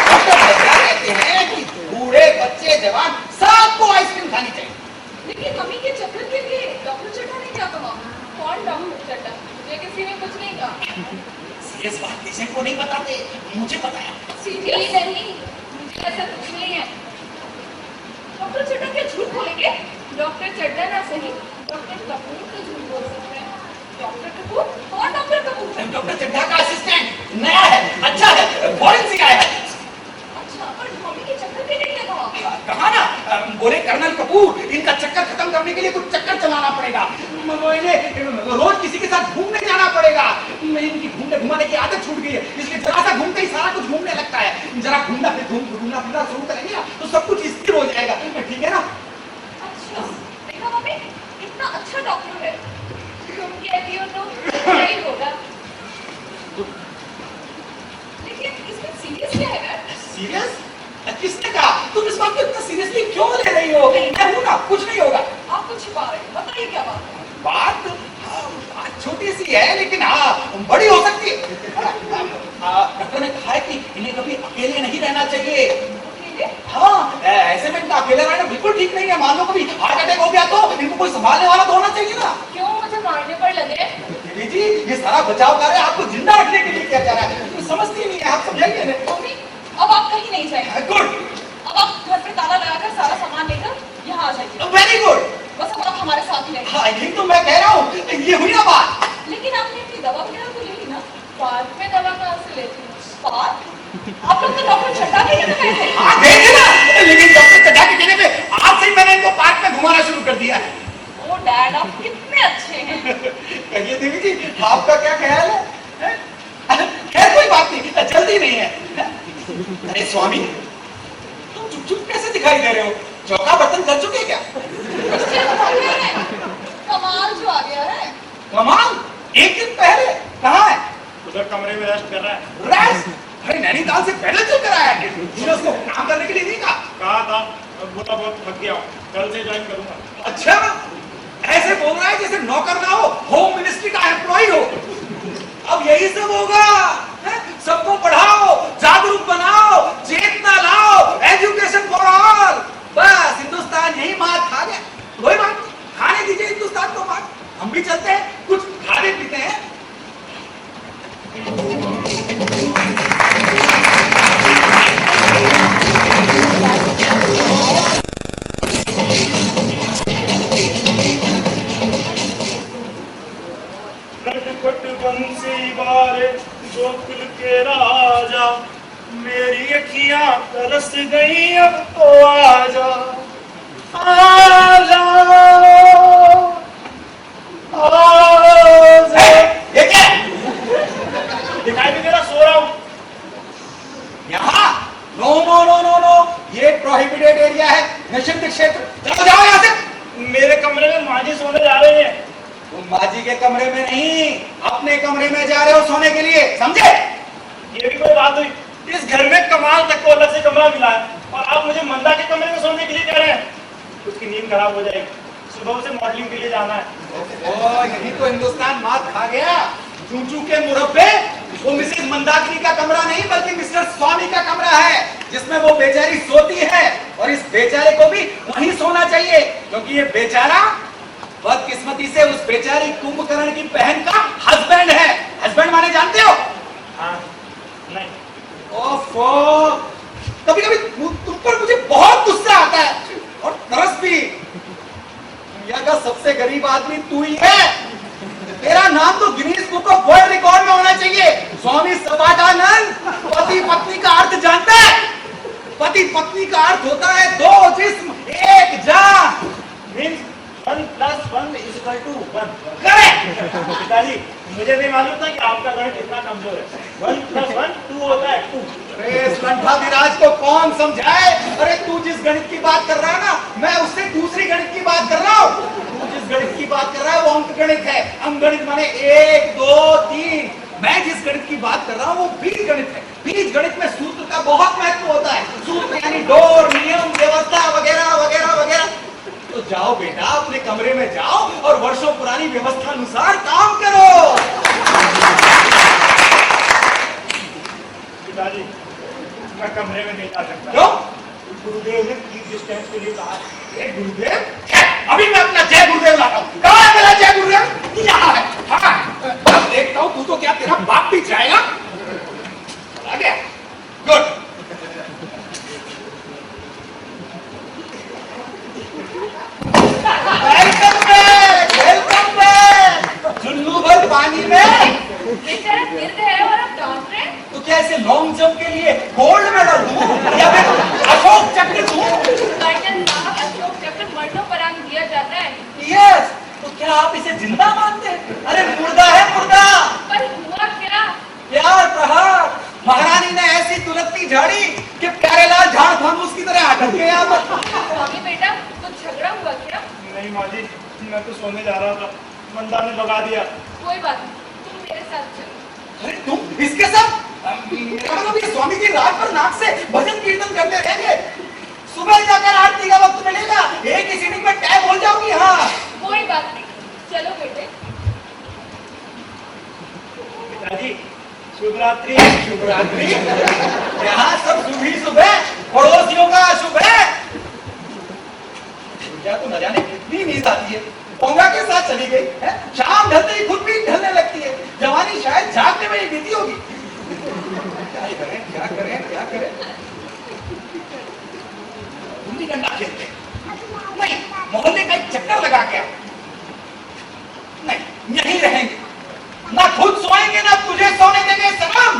डॉक्टर क्या कहते हैं कि बूढ़े बच्चे जवान सबको आइसक्रीम खानी चाहिए। लेकिन मम्मी के चक्कर के लिए डॉक्टर चड्ढा ने क्या कहा? कौन डॉक्टर चड्ढा? मुझे किसी ने कुछ नहीं कहा। सीरियस बात किसी को नहीं बताते, मुझे बताया। सीरियस नहीं, मुझे ऐसा कुछ नहीं है। डॉक्टर चड्ढा क्या झूठ बोलेंगे? डॉक्टर चड्ढा ना सही, डॉक्टर कपूर तो झूठ बोल सकते हैं। डॉक्टर कपूर? कौन डॉक्टर कपूर? डॉक्टर चड्ढा का असिस्टेंट नया है, अच्छा है, फॉरेन से आया है। अच्छा, पर मम्मी के चक्कर के लिए क्या कहा? कहा ना, बोले कर्नल कपूर इनका चक्कर खत्म करने के लिए कुछ चक्कर चलाना पड़ेगा, रोज किसी के साथ घूमने जाना पड़ेगा। इनकी घूमने घुमाने की आदत छूट गई है, इसलिए जरा सा घूमते ही सारा कुछ घूमने लगता है। जरा घूमना फिरना शुरू करेंगे ना तो सब कुछ स्थिर हो जाएगा, ठीक है ना? अच्छा, देखा मम्मी, इतना अच्छा डॉक्टर है, तुम कहती हो तो यही होगा। लेकिन इसमें सीरियस क्या है यार? सीरियस? किसने कहा? तुम इस बात को इतना सीरियसली क्यों ले रही हो? मैं हूं ना, कुछ नहीं होगा। आप कुछ छिपा रहे हो, बताइए क्या बात है? बात बात छोटी सी है, लेकिन हाँ बड़ी हो सकती है। डॉक्टर ने कहा है कि इन्हें कभी अकेले नहीं रहना चाहिए। अकेले? हाँ, ऐसे में इनका अकेले रहना बिल्कुल ठीक नहीं है। मान लो कभी हार्ट अटैक हो गया तो इनको कोई संभालने वाला तो होना चाहिए ना। क्यों मुझे मारने पर लगे? देवी जी, ये सारा बचाव कार्य आपको जिंदा रखने के लिए किया जा रहा है, तो समझती नहीं है, आप समझाइए ना। मम्मी, अब आप कहीं नहीं जाएंगे। गुड, अब आप घर पे ताला लगाकर सारा सामान लेकर यहाँ आ जाइए। Very good. बस अब आप हमारे साथ ही रहेंगे। हाँ, यही तो मैं कह रहा हूँ, ये हुई ना बात। लेकिन आपने अपनी दवा वगैरह तो ले ली ना? पार्क में दवा कहाँ से लेती हूँ? पार्क? आप लोग तो डॉक्टर चड्ढा के कहते हैं। हाँ देखे ना, लेकिन डॉक्टर चड्ढा के कहने पे आज से मैंने इनको पार्क में घुमाना शुरू कर दिया है। ओ डैड, आप कितने अच्छे हैं। कहिए देवी जी, आपका क्या ख्याल है? खैर कोई बात नहीं, जल्दी नहीं है। अरे स्वामी, तुम चुप चुप कैसे दिखाई दे रहे हो? चौका बर्तन कर चुके क्या? कमाल जो आ गया है। कमाल? एक दिन पहले कहाँ है? उधर कमरे में रेस्ट कर रहा है। रेस्ट? अरे नैनीताल से पैदल चल कर आया है, उसको काम करने के लिए नहीं कहा था, बोला बहुत थक गया हूँ, कल से ज्वाइन करूंगा। अच्छा, ऐसे बोल रहा है जैसे नौकर ना हो, होम मिनिस्ट्री का एम्प्लॉय हो। अब यही सब होगा, सबको पढ़ाओ, जागरूक बनाओ, चेतना लाओ, एजुकेशन फॉर ऑल। बस हिंदुस्तान यही मार खा गया। कोई बात नहीं, खाने दीजिए हिंदुस्तान को मार, हम भी चलते हैं, कुछ खाने पीते हैं। बरस गई अब तो आजा आजा आजा। ये क्या? दिखाई भी दे रहा, सो रहा हूँ। यहाँ no no no no no, ये प्रोहिबिटेड एरिया है, निषिद्ध क्षेत्र। चलो जाओ यहाँ से। मेरे कमरे में माँ जी सोने जा रहे हैं। तुम माजी के कमरे में नहीं, अपने कमरे में जा रहे हो सोने के लिए, समझे? ये भी कोई बात हुई? इस घर में कमाल तक को अलग से कमरा मिला है और आप मुझे मंदा के कमरे में सोने के लिए कह रहे हैं। उसकी नींद खराब हो जाएगी, सुबह उसे मॉडलिंग के लिए जाना है। ओ, यही तो हिंदुस्तान मात खा गया। चूचू के मुरब्बे, वो मिसेज मंदाकिनी का कमरा नहीं बल्कि मिस्टर स्वामी का कमरा है, जिसमें वो बेचारी सोती है। और इस बेचारे को भी वहीं सोना चाहिए, क्योंकि ये बेचारा बदकिस्मती से उस बेचारी कुंभकर्ण की बहन का हस्बैंड है। हस्बैंड माने जानते हो? हाँ, नहीं। ओफो, कभी कभी तुम पर मुझे बहुत गुस्सा आता है और तरस भी। दुनिया का सबसे गरीब आदमी तू ही है। तेरा नाम तो Guinness book of world record में होना चाहिए। स्वामी सबादानंद पति पत्नी का अर्थ जानता है? पति पत्नी का अर्थ होता है दो जिस्म एक जान। मीन्स 1 + 1 = 1। करेक्ट। पिताजी, मुझे नहीं मालूम था कि आपका गणित इतना कमजोर है। 1 + 1 2 होता है, 2। अरे इस लंठाधिराज को कौन समझाए? अरे तू जिस गणित की बात कर रहा है ना, मैं उससे दूसरी गणित की बात कर रहा हूँ। तू जिस गणित की बात कर रहा है वो अंक गणित है। अंक गणित माने 1 2 3। मैं जिस गणित की बात कर रहा हूँ वो बीज गणित है। बीज गणित में सूत्र का बहुत महत्व होता है। सूत्र यानी डोर, नियम, व्यवस्था वगैरह वगैरह वगैरह। तो जाओ बेटा, अपने कमरे में जाओ और वर्षों पुरानी व्यवस्था अनुसार काम करो। पिताजी, मैं कमरे में नहीं जा सकता। क्यों? गुरुदेव ने कीप डिस्टेंस के लिए कहा है। गुरुदेव, अभी मैं अपना जय गुरुदेव लाता हूँ। कहाँ है मेरा जय गुरुदेव? यहाँ है। हाँ, अब देखता हूँ तू तो क्या तेरा बाप भी जाएगा। आ गया। Good. Welcome back, welcome back. चुल्लू भर पानी में बेचारा गिर गया है और आप डांट रहे हैं? तो क्या ऐसे लॉन्ग जंप के लिए गोल्ड मेडल दूं या फिर अशोक चक्र दूं? कर्नल साहब, अशोक चक्र मर्दों पर अंग दिया जाता है। यस। तो क्या आप इसे जिंदा मानते हैं? अरे मुर्दा है, मुर्दा। पर हुआ क्या? प्यार प्रहार। महारानी ने ऐसी तुरंती झाड़ी कि प्यारेलाल झाड़ फानूस की तरह अटक गया। स्वामी बेटा, कुछ झगड़ा हुआ क्या? नहीं माँ जी, मैं तो सोने जा रहा था, मंदा ने भगा दिया। कोई बात नहीं, तुम मेरे साथ चलो। अरे तुम इसके साथ? मेरा मतलब ये स्वामी जी रात भर नाक से भजन कीर्तन करते रहेंगे। सुबह जाकर आरती का वक्त मिलेगा, एक ही सीटिंग में टैग हो जाओगी। हाँ, कोई बात नहीं, चलो बेटे। पिताजी, शुभ रात्रि। शुभ रात्रि। यहाँ सब शुभ ही शुभ है, पड़ोसियों का अशुभ है। क्या तो न जाने कितनी नींद आती है। पोंगा के साथ चली गई है, शाम ढलते ही खुद भी ढलने लगती है। जवानी शायद जागने में ही बीती होगी। क्या करें, क्या करें, क्या करें? गुल्ली डंडा खेलते नहीं, मोहल्ले का एक चक्कर लगा के नहीं, यहीं रहेंगे। ना खुद सोएंगे ना तुझे सोने देंगे सनम।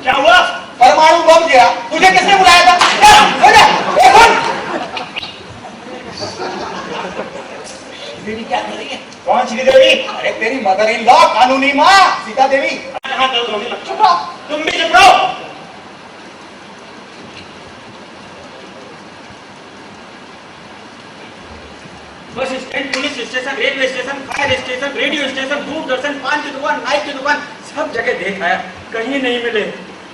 क्या हुआ? परमाणु बम गिरा। तुझे किसने बुलाया था? देवी क्या कर रही है? कौन सी देवी? अरे तेरी मदर इन लॉ, कानूनी माँ सीता देवी। कहाँ दर्द होने लगा? चुप रहो, तुम भी चुप रहो। Bus stand, police station, railway station, fire station, radio station, Doordarshan, पान की दुकान, नाई की दुकान, सब जगह देखा है, कहीं नहीं मिले।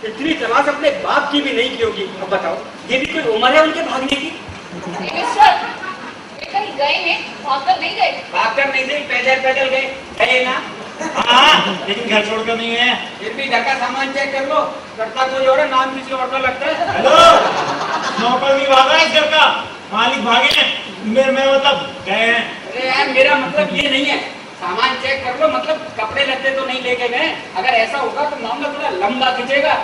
इतनी तलाश अपने बाप की भी नहीं की होगी। अब बताओ, ये भी कोई उम्र है उनके भागने की? मिस्टर, वे कहीं गए हैं? भागकर नहीं गए? भागकर नहीं गए, पैदल पैदल गए, गए ना? हाँ, लेकिन घर छोड़कर नहीं है। फिर भी घर का सामान चेक कर लो, करता कोई और है, नाम किसी और का लगता है। हेलो, नौकर नहीं भागा इस घर का, मालिक भागे हैं। मैं मतलब गए हैं। अरे यार, मेरा मतलब ये नहीं है, सामान चेक कर लो, मतलब कपड़े लत्ते तो नहीं लेके गए। अगर ऐसा होगा तो मामला थोड़ा लंबा खींचेगा।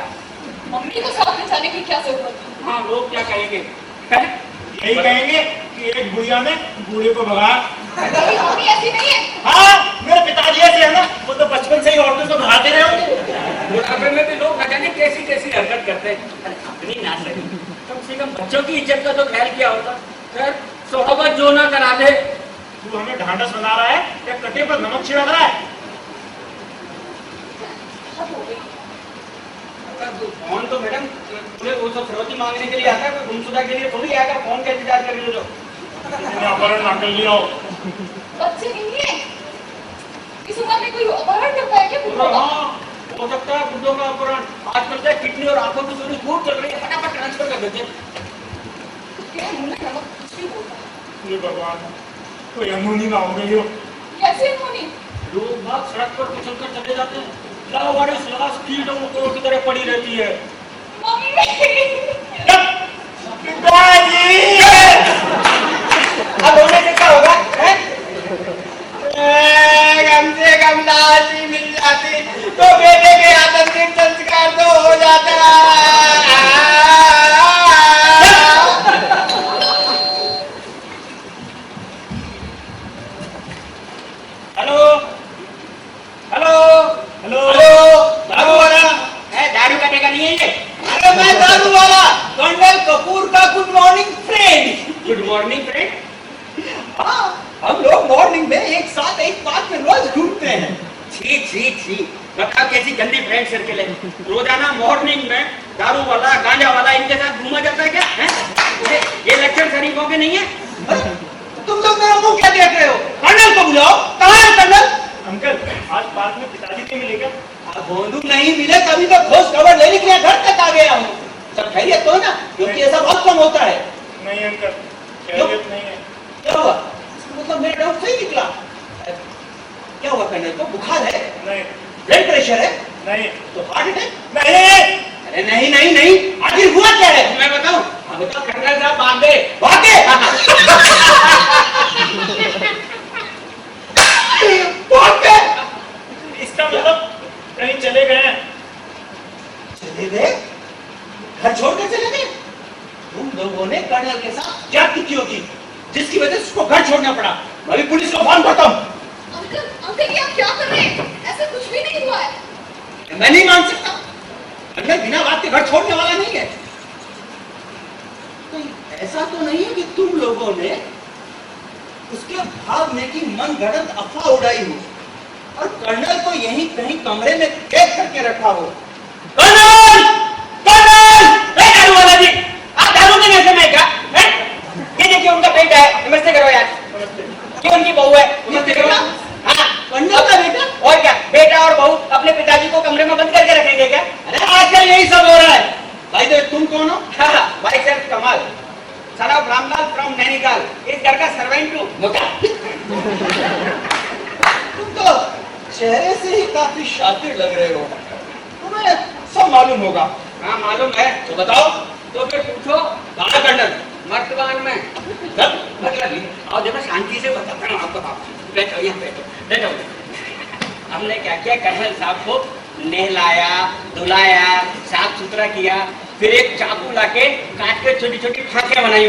मम्मी को साथ में जाने की क्या जरूरत है? हाँ, लोग क्या कहेंगे? यही कहेंगे कि एक बुढ़िया ने बूढ़े को भगा। मेरी मम्मी ऐसी नहीं है। हाँ, मेरे पिताजी ऐसे है ना, वो तो बचपन से ही औरतों को भगाते रहे होंगे। बुढ़ापे में भी लोग न जाने कैसी कैसी हरकत करते हैं। अरे अपनी ना सही, कम से कम बच्चों की इज्जत का तो ख्याल किया होता। खैर सोहबत जो ना करा दे। तू हमें ढांढस बना रहा है या कटे पर नमक छिड़क रहा है? हद हो गई। फोन तो मैडम तुम्हें वो तो फिरौती मांगने के लिए आता है, कोई गुमशुदा के लिए थोड़ी आएगा। फोन का इंतजार कर रहे हो। अपहरण ना कर लिया हो। बच्चे नहीं है, इस उम्र में कोई अपहरण करता है क्या? हाँ, हो सकता है बुड्ढों का अपहरण। आजकल क्या किडनी और आंखों की सूरज खूब चल रही है, फटाफट ट्रांसफर कर देते हैं। क्या मुंह में नमक कुछ भी बोलता है। ये भगवान, कोई अनहोनी ना हो गई हो। कैसे होनी? लोग बाग सड़क पर कुचल कर चले जाते हैं। लावारिस लाश कीड़ों को की तरह पड़ी रहती है। पिताजी! अब होने से क्या होगा? कम से कम लाश ही मिल जाती तो बेटे के आकस्मिक संस्कार तो हो जाता। हेलो हेलो हेलो दारू वाला है? दारू का टेका नहीं है ये? अरे मैं दारू वाला कर्नल कपूर का good morning friend. Good morning friend? हाँ, हम लोग मॉर्निंग में एक साथ एक पार्क में रोज घूमते हैं। छी छी छी, बताओ कैसी गंदी फ्रेंड सर्किल है। रोजाना मॉर्निंग में दारू वाला गांजा वाला इनके साथ घूमा जाता है क्या? है? ये लेक्चर शरीफों के नहीं है। तुम लोग मेरा मुंह क्या देख रहे हो? कर्नल को बुलाओ। कहाँ है कर्नल? अंकल, आज पार्क में पिताजी नहीं मिले क्या? भोंदू नहीं मिले तभी तो खोज खबर लेने के लिए घर तक आ गया हूँ। सब खैरियत तो है ना? क्योंकि ऐसा बहुत कम होता है। नहीं अंकल, खैरियत नहीं है। क्या हुआ? मतलब मेरा डाउट सही निकला। क्या हुआ कर्नल को? बुखार है? नहीं। ब्लड प्रेशर है? नहीं। तो हार्ट अटैक? नहीं। अरे नहीं नहीं नहीं, आखिर हुआ क्या है? मैं बताऊं? हाँ बताओ कर्नल साहब। भागे भागे भागे। इसका मतलब कहीं चले गए हैं। चले गए? घर छोड़कर चले गए? तुम लोगों ने कर्नल के साथ ज्यादती की होगी, जिसकी वजह से उसको घर छोड़ना पड़ा। मैं भी पुलिस को फोन करता हूँ। अंकल, अंकल ये आप क्या कर रहे हैं? ऐसा कुछ भी नहीं हुआ है। मैं नहीं मान सकता। कर्नल बिना बात के घर छोड़ने वाला नहीं है। तो ऐसा तो नहीं है कि तुम लोगों ने उसके भागने की मनगढ़ंत अफवाह उड़ाई हो और कर्नल को यहीं कहीं कमरे में कैद करके रखा हो। कर्नल! कर्नल! दारू वाला जी, आप दारू के नशे में क्या? ये देखिए उनका बेटा है। नमस्ते करो यार। ये उनकी बहू है। नमस्ते करो। हाँ, कर्नल का बेटा? और क्या, बेटा और बहू अपने पिताजी को कमरे में बंद करके रखेंगे क्या? अरे आजकल यही सब हो रहा है। भाई तो तुम कौन हो? भाई सर कमाल, son of Ramlal from Nainital, इस घर का सर्वेंट हूँ। मोटा तुम तो चेहरे से ही काफी शातिर लग रहे हो। तुम्हें सब मालूम होगा। हाँ मालूम है। तो बताओ। तो फिर पूछो। कहाँ कर्नल? मर्तबान में। मतलब आओ देखो शांति से बताता हूँ आपको। बैठो यहाँ बैठो बैठो। हमने क्या किया, कर्नल साहब को नहलाया धुलाया साफ सुथरा किया, फिर एक चाकू लाके काट के छोटी छोटी फांके बनाई।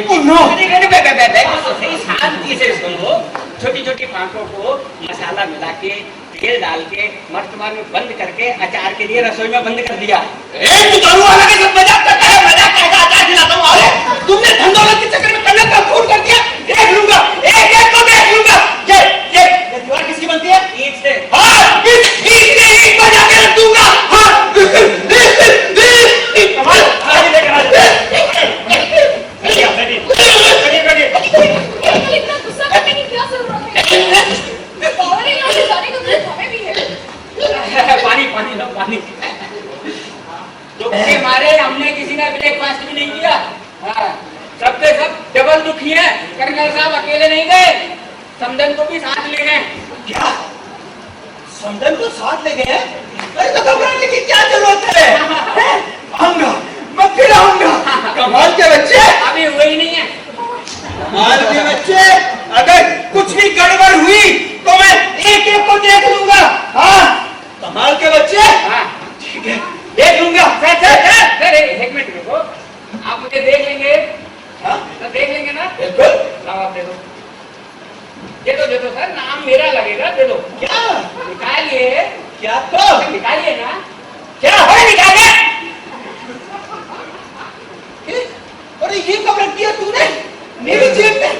शांति से सुनो। छोटी छोटी फांकों को मसाला मिला के तेल डाल के मर्तबान में बंद करके अचार के लिए रसोई में बंद कर दिया। तू दारू वाला के साथ मजाक करता है? मजाक कैसा? अचार खिलाता हूँ। अरे तुमने धंधौलत के चक्कर में कर्नल का खून कर दिया। देख लूंगा, एक एक को देख लूंगा। ये दीवार किसकी बनती है? ईंट से। हाँ, ईंट से ईंट बजा के रख दूंगा। हाँ, कमाल, आगे लेकर आ जा। अंकल इतना गुस्सा करने की क्या जरूरत है? पावर इन लॉ से जाने का तो हमें भी है। पानी पानी लो पानी। तो के मारे हमने किसी ने ब्रेकफास्ट भी नहीं किया। हाँ, सबके सब डबल दुखी है। कर्नल साहब अकेले नहीं गए, समदन को भी साथ ले गए। क्या? समदन को साथ ले गए? अरे तो घबराने की क्या जरूरत है? आऊंगा, मैं फिर आऊंगा। कमाल के बच्चे, अभी हुए ही नहीं है। कमाल के बच्चे, अगर कुछ भी गड़बड़ हुई तो मैं एक एक को देख लूंगा। हाँ, कमाल के बच्चे। हाँ, ठीक है, देख लूंगा। सर एक मिनट रुको, आप मुझे देख लेंगे? हाँ, तो देख लेंगे ना? बिल्कुल। लाओ आप देखो। दे दो सर, नाम मेरा लगेगा, दे दो। क्या निकालिए। क्या तो निकालिए ना, क्या है निकालिए। अरे ये कब रख दिया तूने मेरी जेब में?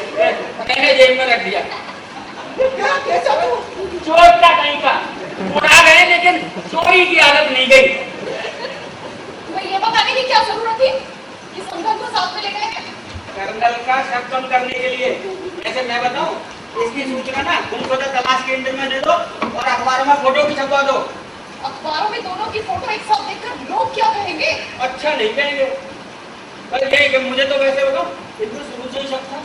मैंने जेब में रख दिया। क्या कैसा तू? चोर का कहीं का उड़ा गए, लेकिन चोरी की आदत नहीं गई। तो ये बताने की क्या जरूरत थी कि संगम को साथ में ले गए हैं? कर्नल का शक कम करने के लिए। ऐसे मैं बताऊं, इसकी सूचना ना गुमशुदा तलाश केंद्र में दे दो और अखबारों में फोटो भी छपवा दो। अखबारों में दोनों की फोटो एक साथ देखकर लोग क्या कहेंगे? अच्छा नहीं कहेंगे, पर ये कि मुझे तो वैसे बताओ इनको शुरू से ही शक था।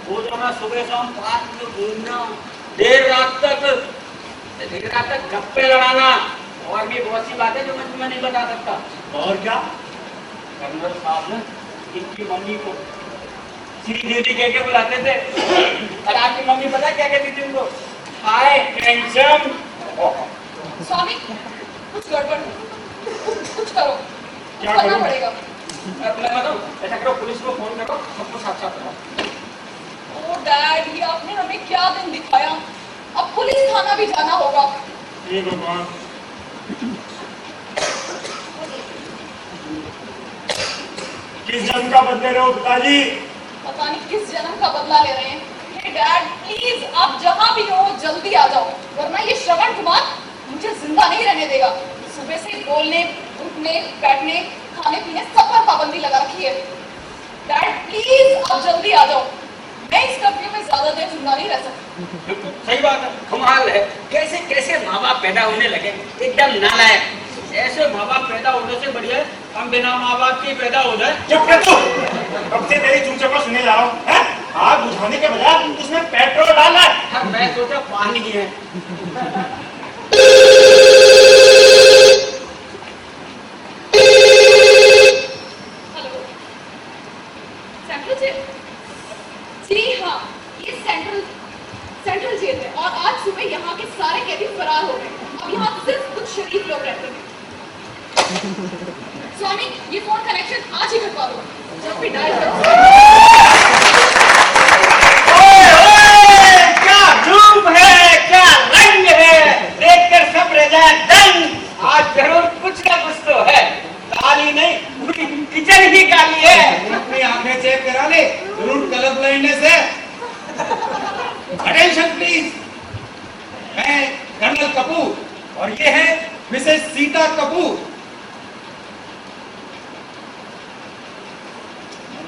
वो जो ना सुबह शाम पार्क में घूमना, देर रात तक गप्पे लड़ाना, और भी बहुत सी बातें जो मैं तुम्हें नहीं बता सकता। और क्या? कर्नल साहब ने इनकी मम्मी को श्री देवी कह के बुलाते थे, और आपकी मम्मी पता क्या कहती थी उनको? हाय हैंडसम। स्वामी, कुछ गड़बड़ कुछ करो, क्या करना करूं? पड़ेगा। मैं बताऊं, ऐसा करो पुलिस को फोन करो, सबको साथ साथ करो। ओ डैड, ये आपने हमें क्या दिन दिखाया। अब पुलिस थाना भी जाना होगा। हे भगवान, किस जन्म का बदले रहे हो पिताजी? पता नहीं किस जन्म का बदला ले रहे हैं। हे डैड, प्लीज आप जहां भी हो जल्दी आ जाओ, वरना ये श्रवण कुमार मुझे जिंदा नहीं रहने देगा। सुबह से बोलने, उठने, बैठने, खाने पीने सब पर पाबंदी लगा रखी है। डैड प्लीज आप जल्दी आ जाओ, मैं इस कर्फ्यू में ज्यादा देर जिंदा नहीं रह सकती। सही बात है, कमाल है, कैसे कैसे माँ बाप पैदा होने लगे, एकदम नालायक। ऐसे माँ बाप पैदा होने से बढ़िया है हम बिना माँ बाप के पैदा हो जाए। चुप कर तू। कब से तेरी चूचपा सुने जा रहा हूँ, हैं? आग बुझाने के बजाय उसमें पेट्रोल डाला है। हाँ, मैं सोचा पानी है। Hello, central jail? जी हाँ, ये सेंट्रल जेल है और आज सुबह यहाँ के सारे कैदी फरार हो गए। अब यहाँ सिर्फ कुछ शरीफ लोग रहते हैं। स्वामी, ये फोन कनेक्शन आज ही करवा दो। जब भी डायल करो। ओए ओए, क्या धूप है, क्या रंग है, देखकर सब रह जाए दंग। आज जरूर कुछ ना कुछ तो है, काली नहीं पूरी किचन ही काली है। अपनी आंखें चेक करा ले, जरूर कलर ब्लाइंडनेस है। अटेंशन प्लीज, मैं कर्नल कपूर और ये है मिसेस सीता कपूर।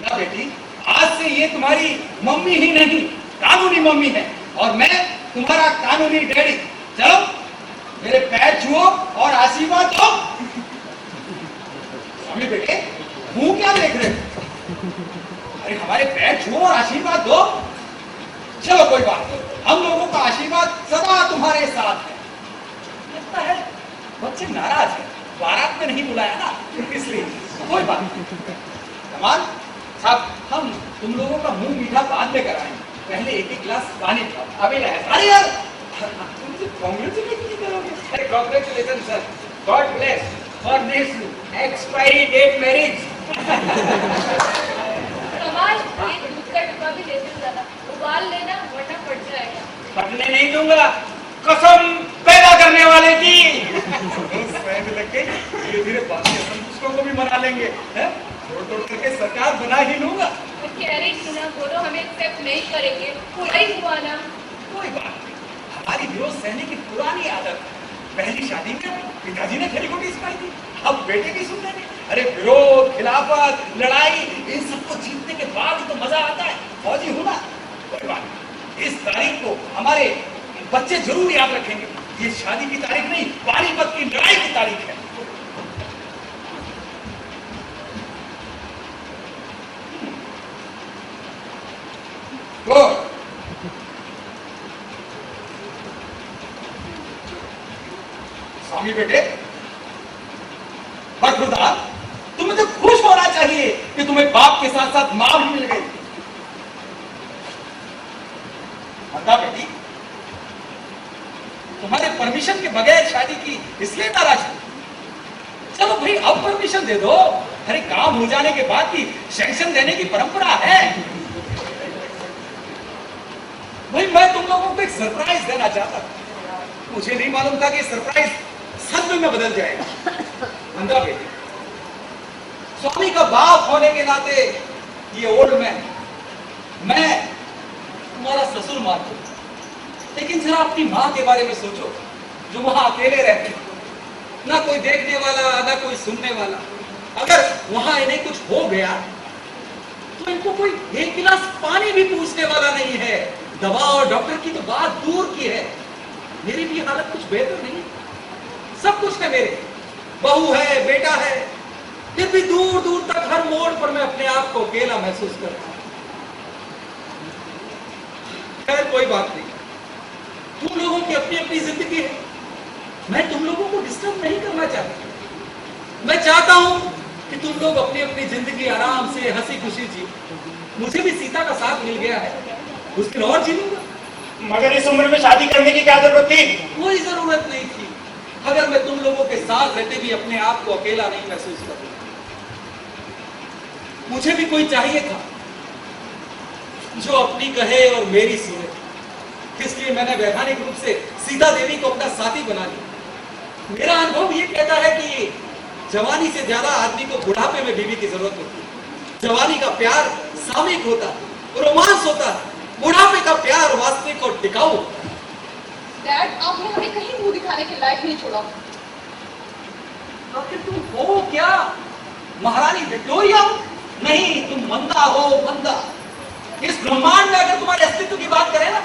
ना बेटी, आज से ये तुम्हारी मम्मी ही नहीं, कानूनी मम्मी है, और मैं तुम्हारा कानूनी डैडी। चलो मेरे पैर छुओ और आशीर्वाद दो। स्वामी बेटे, मुंह क्या देख रहे हो? अरे हमारे पैर छुओ और आशीर्वाद दो। चलो कोई बात नहीं, हम लोगों का आशीर्वाद सदा तुम्हारे साथ है। लगता है बच्चे नाराज है, बारात में नहीं बुलाया ना, इसलिए कोई बात नहीं। कमाल साहब, हम तुम लोगों का मुंह मीठा बाद में कराएंगे, पहले एक एक गिलास पानी पिलाओ। अभी नहीं। अरे यार, कॉन्ग्रेचुलेट नहीं करोगे? अरे congratulation sir, god bless for this expiry date marriage. कमाल, ये दूध का डिब्बा भी लेते जाना, उबाल लेना वरना फट जाएगा। फटने नहीं दूंगा, कसम पैदा करने वाले की। लग गई, धीरे धीरे बाकी दूसरों को भी मना लेंगे, हैं? तोड़ करके सरकार बना ही लूंगा। कह रही थी ना, बोलो हमें एक्सेप्ट नहीं करेंगे, पूरा ही हुआ ना। कोई बात नहीं, हमारी विरोध सहने की पुरानी आदत है। पहली शादी में पिताजी ने खरी खोटी सिखाई थी, अब बेटे की सुन लेंगे। अरे विरोध, खिलाफत, लड़ाई, इन सबको जीतने के बाद ही तो मजा आता है फौजी होना। कोई बात नहीं, इस तारीख को हमारे बच्चे जरूर याद रखेंगे। ये शादी की तारीख नहीं, पानीपत की लड़ाई की तारीख है। स्वामी बेटे, बरखुरदार, तुम्हें तो खुश होना चाहिए कि तुम्हें बाप के साथ साथ मां भी मिल गई। बता बेटी, तुम्हारे परमिशन के बगैर शादी की इसलिए नाराज थी। चलो भाई, अब परमिशन दे दो। अरे काम हो जाने के बाद भी सैंक्शन देने की परंपरा है। भाई मैं तुम लोगों को एक सरप्राइज देना चाहता था। मुझे नहीं मालूम था कि सरप्राइज सदमे में बदल जाएगा। अंधा बेटी, स्वामी का बाप होने के नाते ये ओल्ड मैन, मैं तुम्हारा ससुर मानता हूं, लेकिन जरा अपनी माँ के बारे में सोचो, जो वहां अकेले रहते, ना कोई देखने वाला, ना कोई सुनने वाला। अगर वहां इन्हें कुछ हो गया तो इनको कोई एक गिलास पानी भी पूछने वाला नहीं है। दवा और डॉक्टर की तो बात दूर की है, मेरी भी हालत कुछ बेहतर नहीं। सब कुछ है मेरे, बहू है, बेटा है, फिर भी दूर दूर तक हर मोड़ पर मैं अपने आप को अकेला महसूस करता हूं। खैर कोई बात नहीं, तुम लोगों की अपनी अपनी जिंदगी है, मैं तुम लोगों को डिस्टर्ब नहीं करना चाहता। मैं चाहता हूं कि तुम लोग अपनी अपनी जिंदगी आराम से हंसी खुशी जी। मुझे भी सीता का साथ मिल गया है, कुछ दिन और जी लूंगा। मगर इस उम्र में शादी करने की क्या जरूरत थी? कोई जरूरत नहीं थी, अगर मैं तुम लोगों के साथ रहते भी अपने आप को अकेला नहीं महसूस करता। मुझे भी कोई चाहिए था जो अपनी कहे और मेरी सुने, इसलिए मैंने वैधानिक रूप से सीता देवी को अपना साथी बना लिया। मेरा अनुभव ये कहता है कि जवानी से ज्यादा आदमी को बुढ़ापे में बीवी की जरूरत होती है। जवानी का प्यार सामयिक होता है, रोमांस होता है, बुढ़ापे का प्यार वास्तविक और टिकाऊ। डैड, आपने हमें कहीं मुंह दिखाने के लायक नहीं छोड़ा। आखिर तुम हो क्या? महारानी विक्टोरिया हो? नहीं, तुम मंदा हो, मंदा। इस ब्रह्मांड में अगर तुम्हारे अस्तित्व की बात करें ना,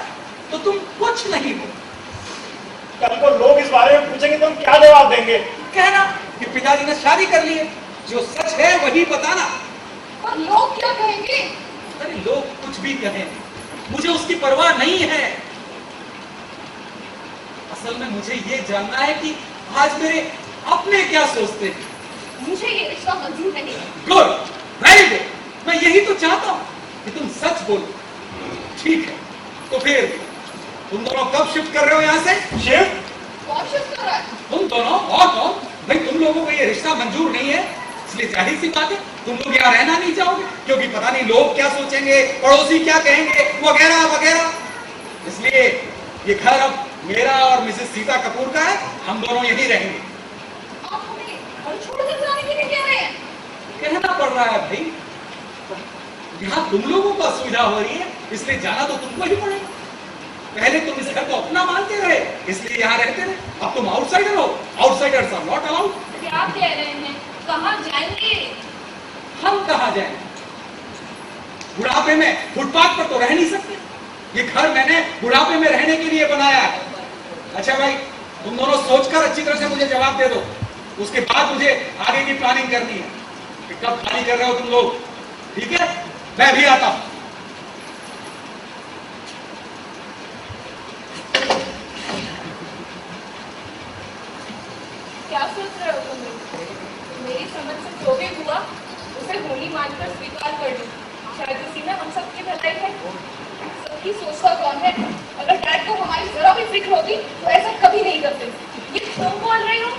तो तुम कुछ नहीं हो। कल को लोग इस बारे में पूछेंगे तो हम क्या जवाब देंगे? कहना कि पिताजी ने शादी कर ली है, जो सच है वही बताना। और लोग क्या कहेंगे? अरे लोग कुछ भी कहें, मुझे उसकी परवाह नहीं है। असल में मुझे ये जानना है कि आज मेरे अपने क्या सोचते हैं। मुझे ये रिश्ता मंजूर नहीं है। Good, very good. मैं यही तो चाहता हूं कि तुम सच बोलो। ठीक है, तो फिर तुम दोनों कब शिफ्ट कर रहे हो यहाँ से? शिफ्ट? कौन शिफ्ट कर रहा है? तुम दोनों और कौन? भाई तुम लोगों को ये रिश्ता मंजूर नहीं है, इसलिए जाहिर सी बात है तुम लोग यहाँ रहना नहीं चाहोगे, क्योंकि पता नहीं लोग क्या सोचेंगे, पड़ोसी क्या कहेंगे, वगैरह वगैरह। इसलिए ये घर अब मेरा और मिसेस सीता कपूर का है, हम दोनों यहीं रहेंगे। आप हमें घर छोड़कर जाने के लिए कह रहे हैं? कहना पड़ रहा है भाई, यहाँ तुम लोगों को असुविधा हो रही है, इसलिए जाना तो तुमको ही पड़ेगा। पहले तुम इस घर को अपना मानते रहे, इसलिए यहाँ रहते रहे। अब तुम आउटसाइडर हो, आउटसाइडर्स आर नॉट अलाउड। क्या कह रहे हैं? कहाँ जाएंगे? हम कहाँ जाएंगे? बुढ़ापे में फुटपाथ पर तो रह नहीं सकते। ये घर मैंने बुढ़ापे में रहने के लिए बनाया है। अच्छा भाई, तुम दोनों सोचकर अच्छी तरह से मुझे जवाब दे दो, उसके बाद मुझे आगे की प्लानिंग करनी है कि कब खाली कर रहे हो तुम लोग। ठीक है, मैं भी आता हूं। क्या सोच रहे हो तुम लोग? मेरी समझ से जो भी हुआ उसे होली मानकर स्वीकार कर लो। शायद इसी में हम सबकी भलाई है। सबकी सोचता कौन है? अगर डैड को हमारी जरा भी फिक्र होती तो ऐसा कभी नहीं करते। ये तुम बोल रही हो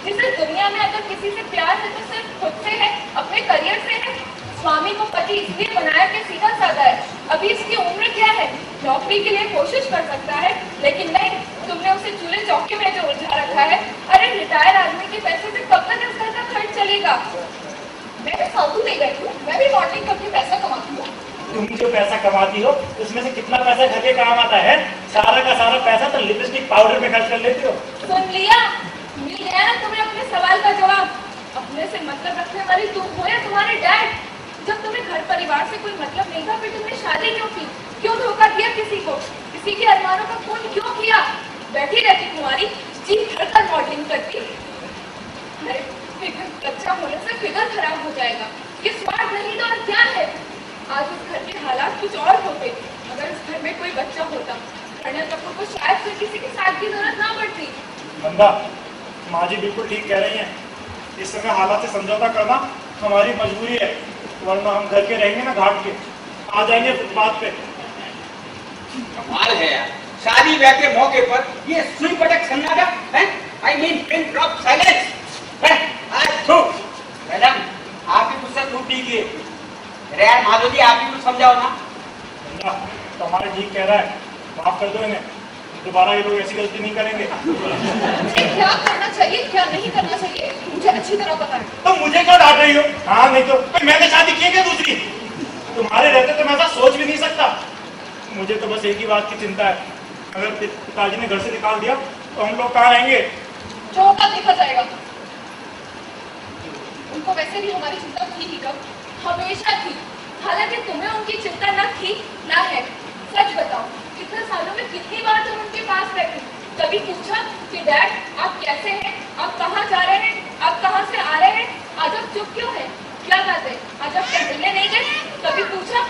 जिसे दुनिया में अगर किसी से प्यार है तो सिर्फ खुद से है, अपने करियर से है। स्वामी को पति इसलिए बनाया कि सीधा साधा है। अभी इसकी उम्र क्या है? नौकरी के लिए कोशिश कर सकता है, लेकिन नहीं, तुमने उसे चूल्हे चौके में जो उलझा रखा है। अरे रिटायर आदमी के पैसे से कब तक इस घर का खर्च चलेगा? मैं भी फालतू नहीं बैठी हूँ, मैं भी मॉडलिंग करके पैसा कमाती हूँ। तुम जो पैसा कमाती हो उसमें से कितना पैसा घर के काम आता है? सारा का सारा पैसा तो लिपस्टिक पाउडर में खर्च कर लेती हो। सुन लिया? मिल गया ना तुम्हें अपने सवाल का जवाब? अपने से मतलब रखने वाली तुम हो या तुम्हारे डैड? जब तुम्हें घर परिवार से कोई मतलब नहीं था, फिर तुमने शादी क्यों की? क्यों धोखा दिया किसी को? किसी के अरमानों का खून क्यों किया? बैठी रहती तुम्हारी जी भर कर मॉडलिंग करती। अरे फिगर कच्चा होने से फिगर खराब हो जाएगा। ये स्मार्ट नहीं तो और क्या है? आज इस घर के हालात कुछ और होते। अगर इस घर में कोई बच्चा होता, कर्नल कपूर को शायद फिर किसी के साथ की जरूरत ना पड़ती। बंदा, माँ जी बिल्कुल ठीक कह रही हैं। इस समय हालात से समझौता करना हमारी मजबूरी है, वरना हम घर के रहेंगे ना घाट के, आ जाएंगे फुटपाथ पे। कमाल है यार, शादी ब्याह के मौके पर ये सुई पटक सन्नाटा है। I mean pin drop silence है। आज तो मैडम आप ही मुझसे छूट दीजिए। अरे यार माधव जी, आप ही कुछ समझाओ ना। बंदा, तुम्हारे ठीक कह रहा है। माफ कर दो इन्हें, दोबारा ये लोग ऐसी गलती नहीं करेंगे। मुझे क्या करना चाहिए क्या नहीं करना चाहिए मुझे अच्छी तरह पता है। तो मुझे क्यों डांट रही हो? हाँ नहीं तो मैंने शादी की है क्या दूसरी? तुम्हारे रहते तो मैं ऐसा सोच भी नहीं सकता। मुझे तो बस एक ही बात की चिंता है, अगर पिताजी ने घर से निकाल दिया तो हम लोग कहाँ रहेंगे? जो होगा देखा जाएगा। उनको वैसे भी हमारी चिंता थी ही कब, हमेशा थी। हालांकि तुम्हें उनकी चिंता न थी न है। सच बताओ, इतने सालों में कितनी बार तुम उनके पास बैठे, कभी पूछा कि डैड आप कैसे हैं, आप कहाँ जा रहे हैं, आप कहाँ से आ रहे हैं, आज आप चुप क्यों हैं, क्या बात है, आज आप टहलने नहीं गए, कभी पूछा?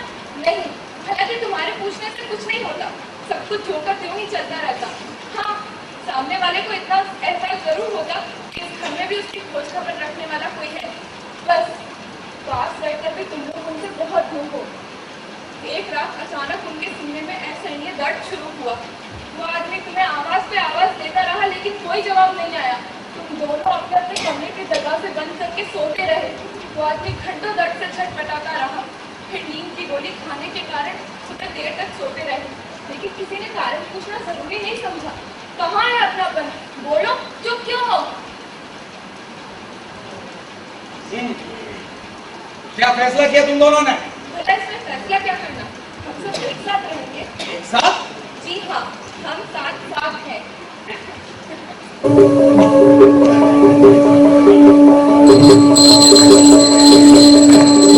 नहीं। हालांकि तुम्हारे पूछने से कुछ नहीं होता, सब कुछ होकर त्यों ही चलता रहता। हाँ, सामने वाले को इतना एहसास जरूर होता कि इस घर में भी उसकी खोज खबर रखने वाला कोई है। बस पास रहकर भी तुम लोग उनसे बहुत दूर हो। एक रात अचानक उनके सीने में असहनीय दर्द शुरू हुआ। वो आदमी तुम्हें आवाज पे आवाज देता रहा लेकिन कोई जवाब नहीं आया। तुम दोनों अपने अपने कमरे के दरवाजे बंद करके सोते रहे। वो आदमी घंटों दर्द से छटपटाता रहा। फिर नींद की गोली खाने के कारण सुबह देर तक सोते रहे, लेकिन किसी ने कारण पूछना जरूरी नहीं समझा। कहाँ है अपनापन? बोलो, चुप क्यों हो? क्या फैसला किया तुम दोनों ने? भला इसमें फैसला क्या करना, हम सब एक साथ रहेंगे। एक साथ? जी हाँ, हम साथ साथ हैं।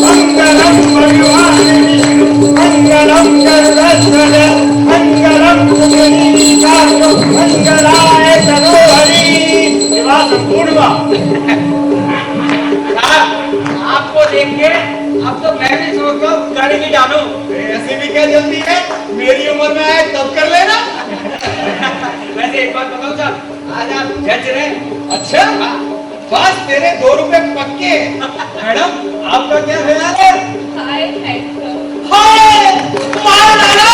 मंगलम भगवान मंगलम सर्वस्वः मंगलम पुण्डरीकाक्षो मंगलाय तनोहरि। विवाह संपूर्ण हुआ। आपको देख के अब तो मैं भी सोचता हूँ गाड़ी की डालूं। ऐसे भी क्या जल्दी है, मेरी उम्र में आए तब कर लेना। वैसे एक बात बताओ साहब, आज आप जज रहे? अच्छा, बस तेरे 2 रुपए पक्के। मैडम आपका क्या ख्याल है? हाय हैंडसम। हाय माला।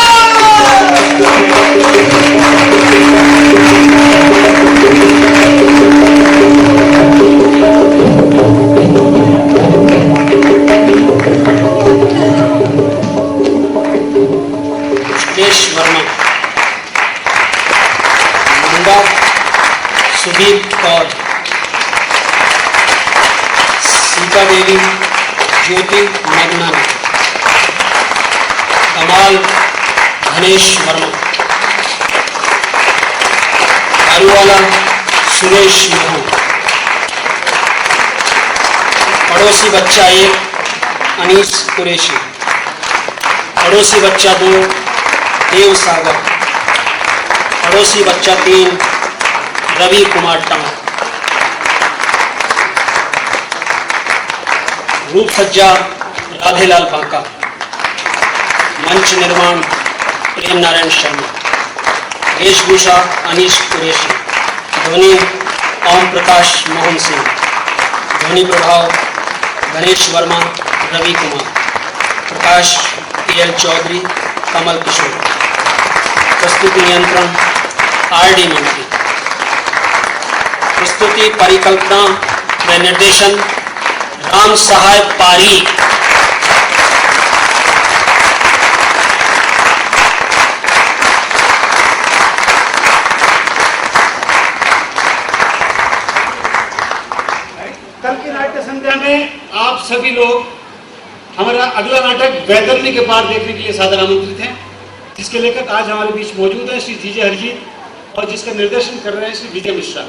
देश वर्मा, मंदा सुदीप कौर, सीता देवी ज्योति मेघनानी, कमाल धनेश वर्मा, दारूवाला सुरेश मोहन, पड़ोसी बच्चा 1 अनीस कुरैशी, पड़ोसी बच्चा 2 देव सागर, पड़ोसी बच्चा 3 रवि कुमार टांग, रूप सज्जा राधेलाल बांका, मंच निर्माण प्रेम नारायण शर्मा, वेशभूषा अनीश कुरैशी, ध्वनि ओम प्रकाश मोहन सिंह, ध्वनि प्रभाव गणेश वर्मा रवि कुमार, प्रकाश PL चौधरी कमल किशोर, प्रस्तुति नियंत्रण RD मंत्री, प्रस्तुति परिकल्पना व निर्देशन राम सहाय पारी। कल की नाट्य संध्या में आप सभी लोग हमारा अगला नाटक वैतरणी के पार देखने के लिए सादर आमंत्रित हैं, जिसके लेखक आज हमारे बीच मौजूद हैं श्री जीजे हरजीत और जिसका निर्देशन कर रहे हैं श्री विजय मिश्रा।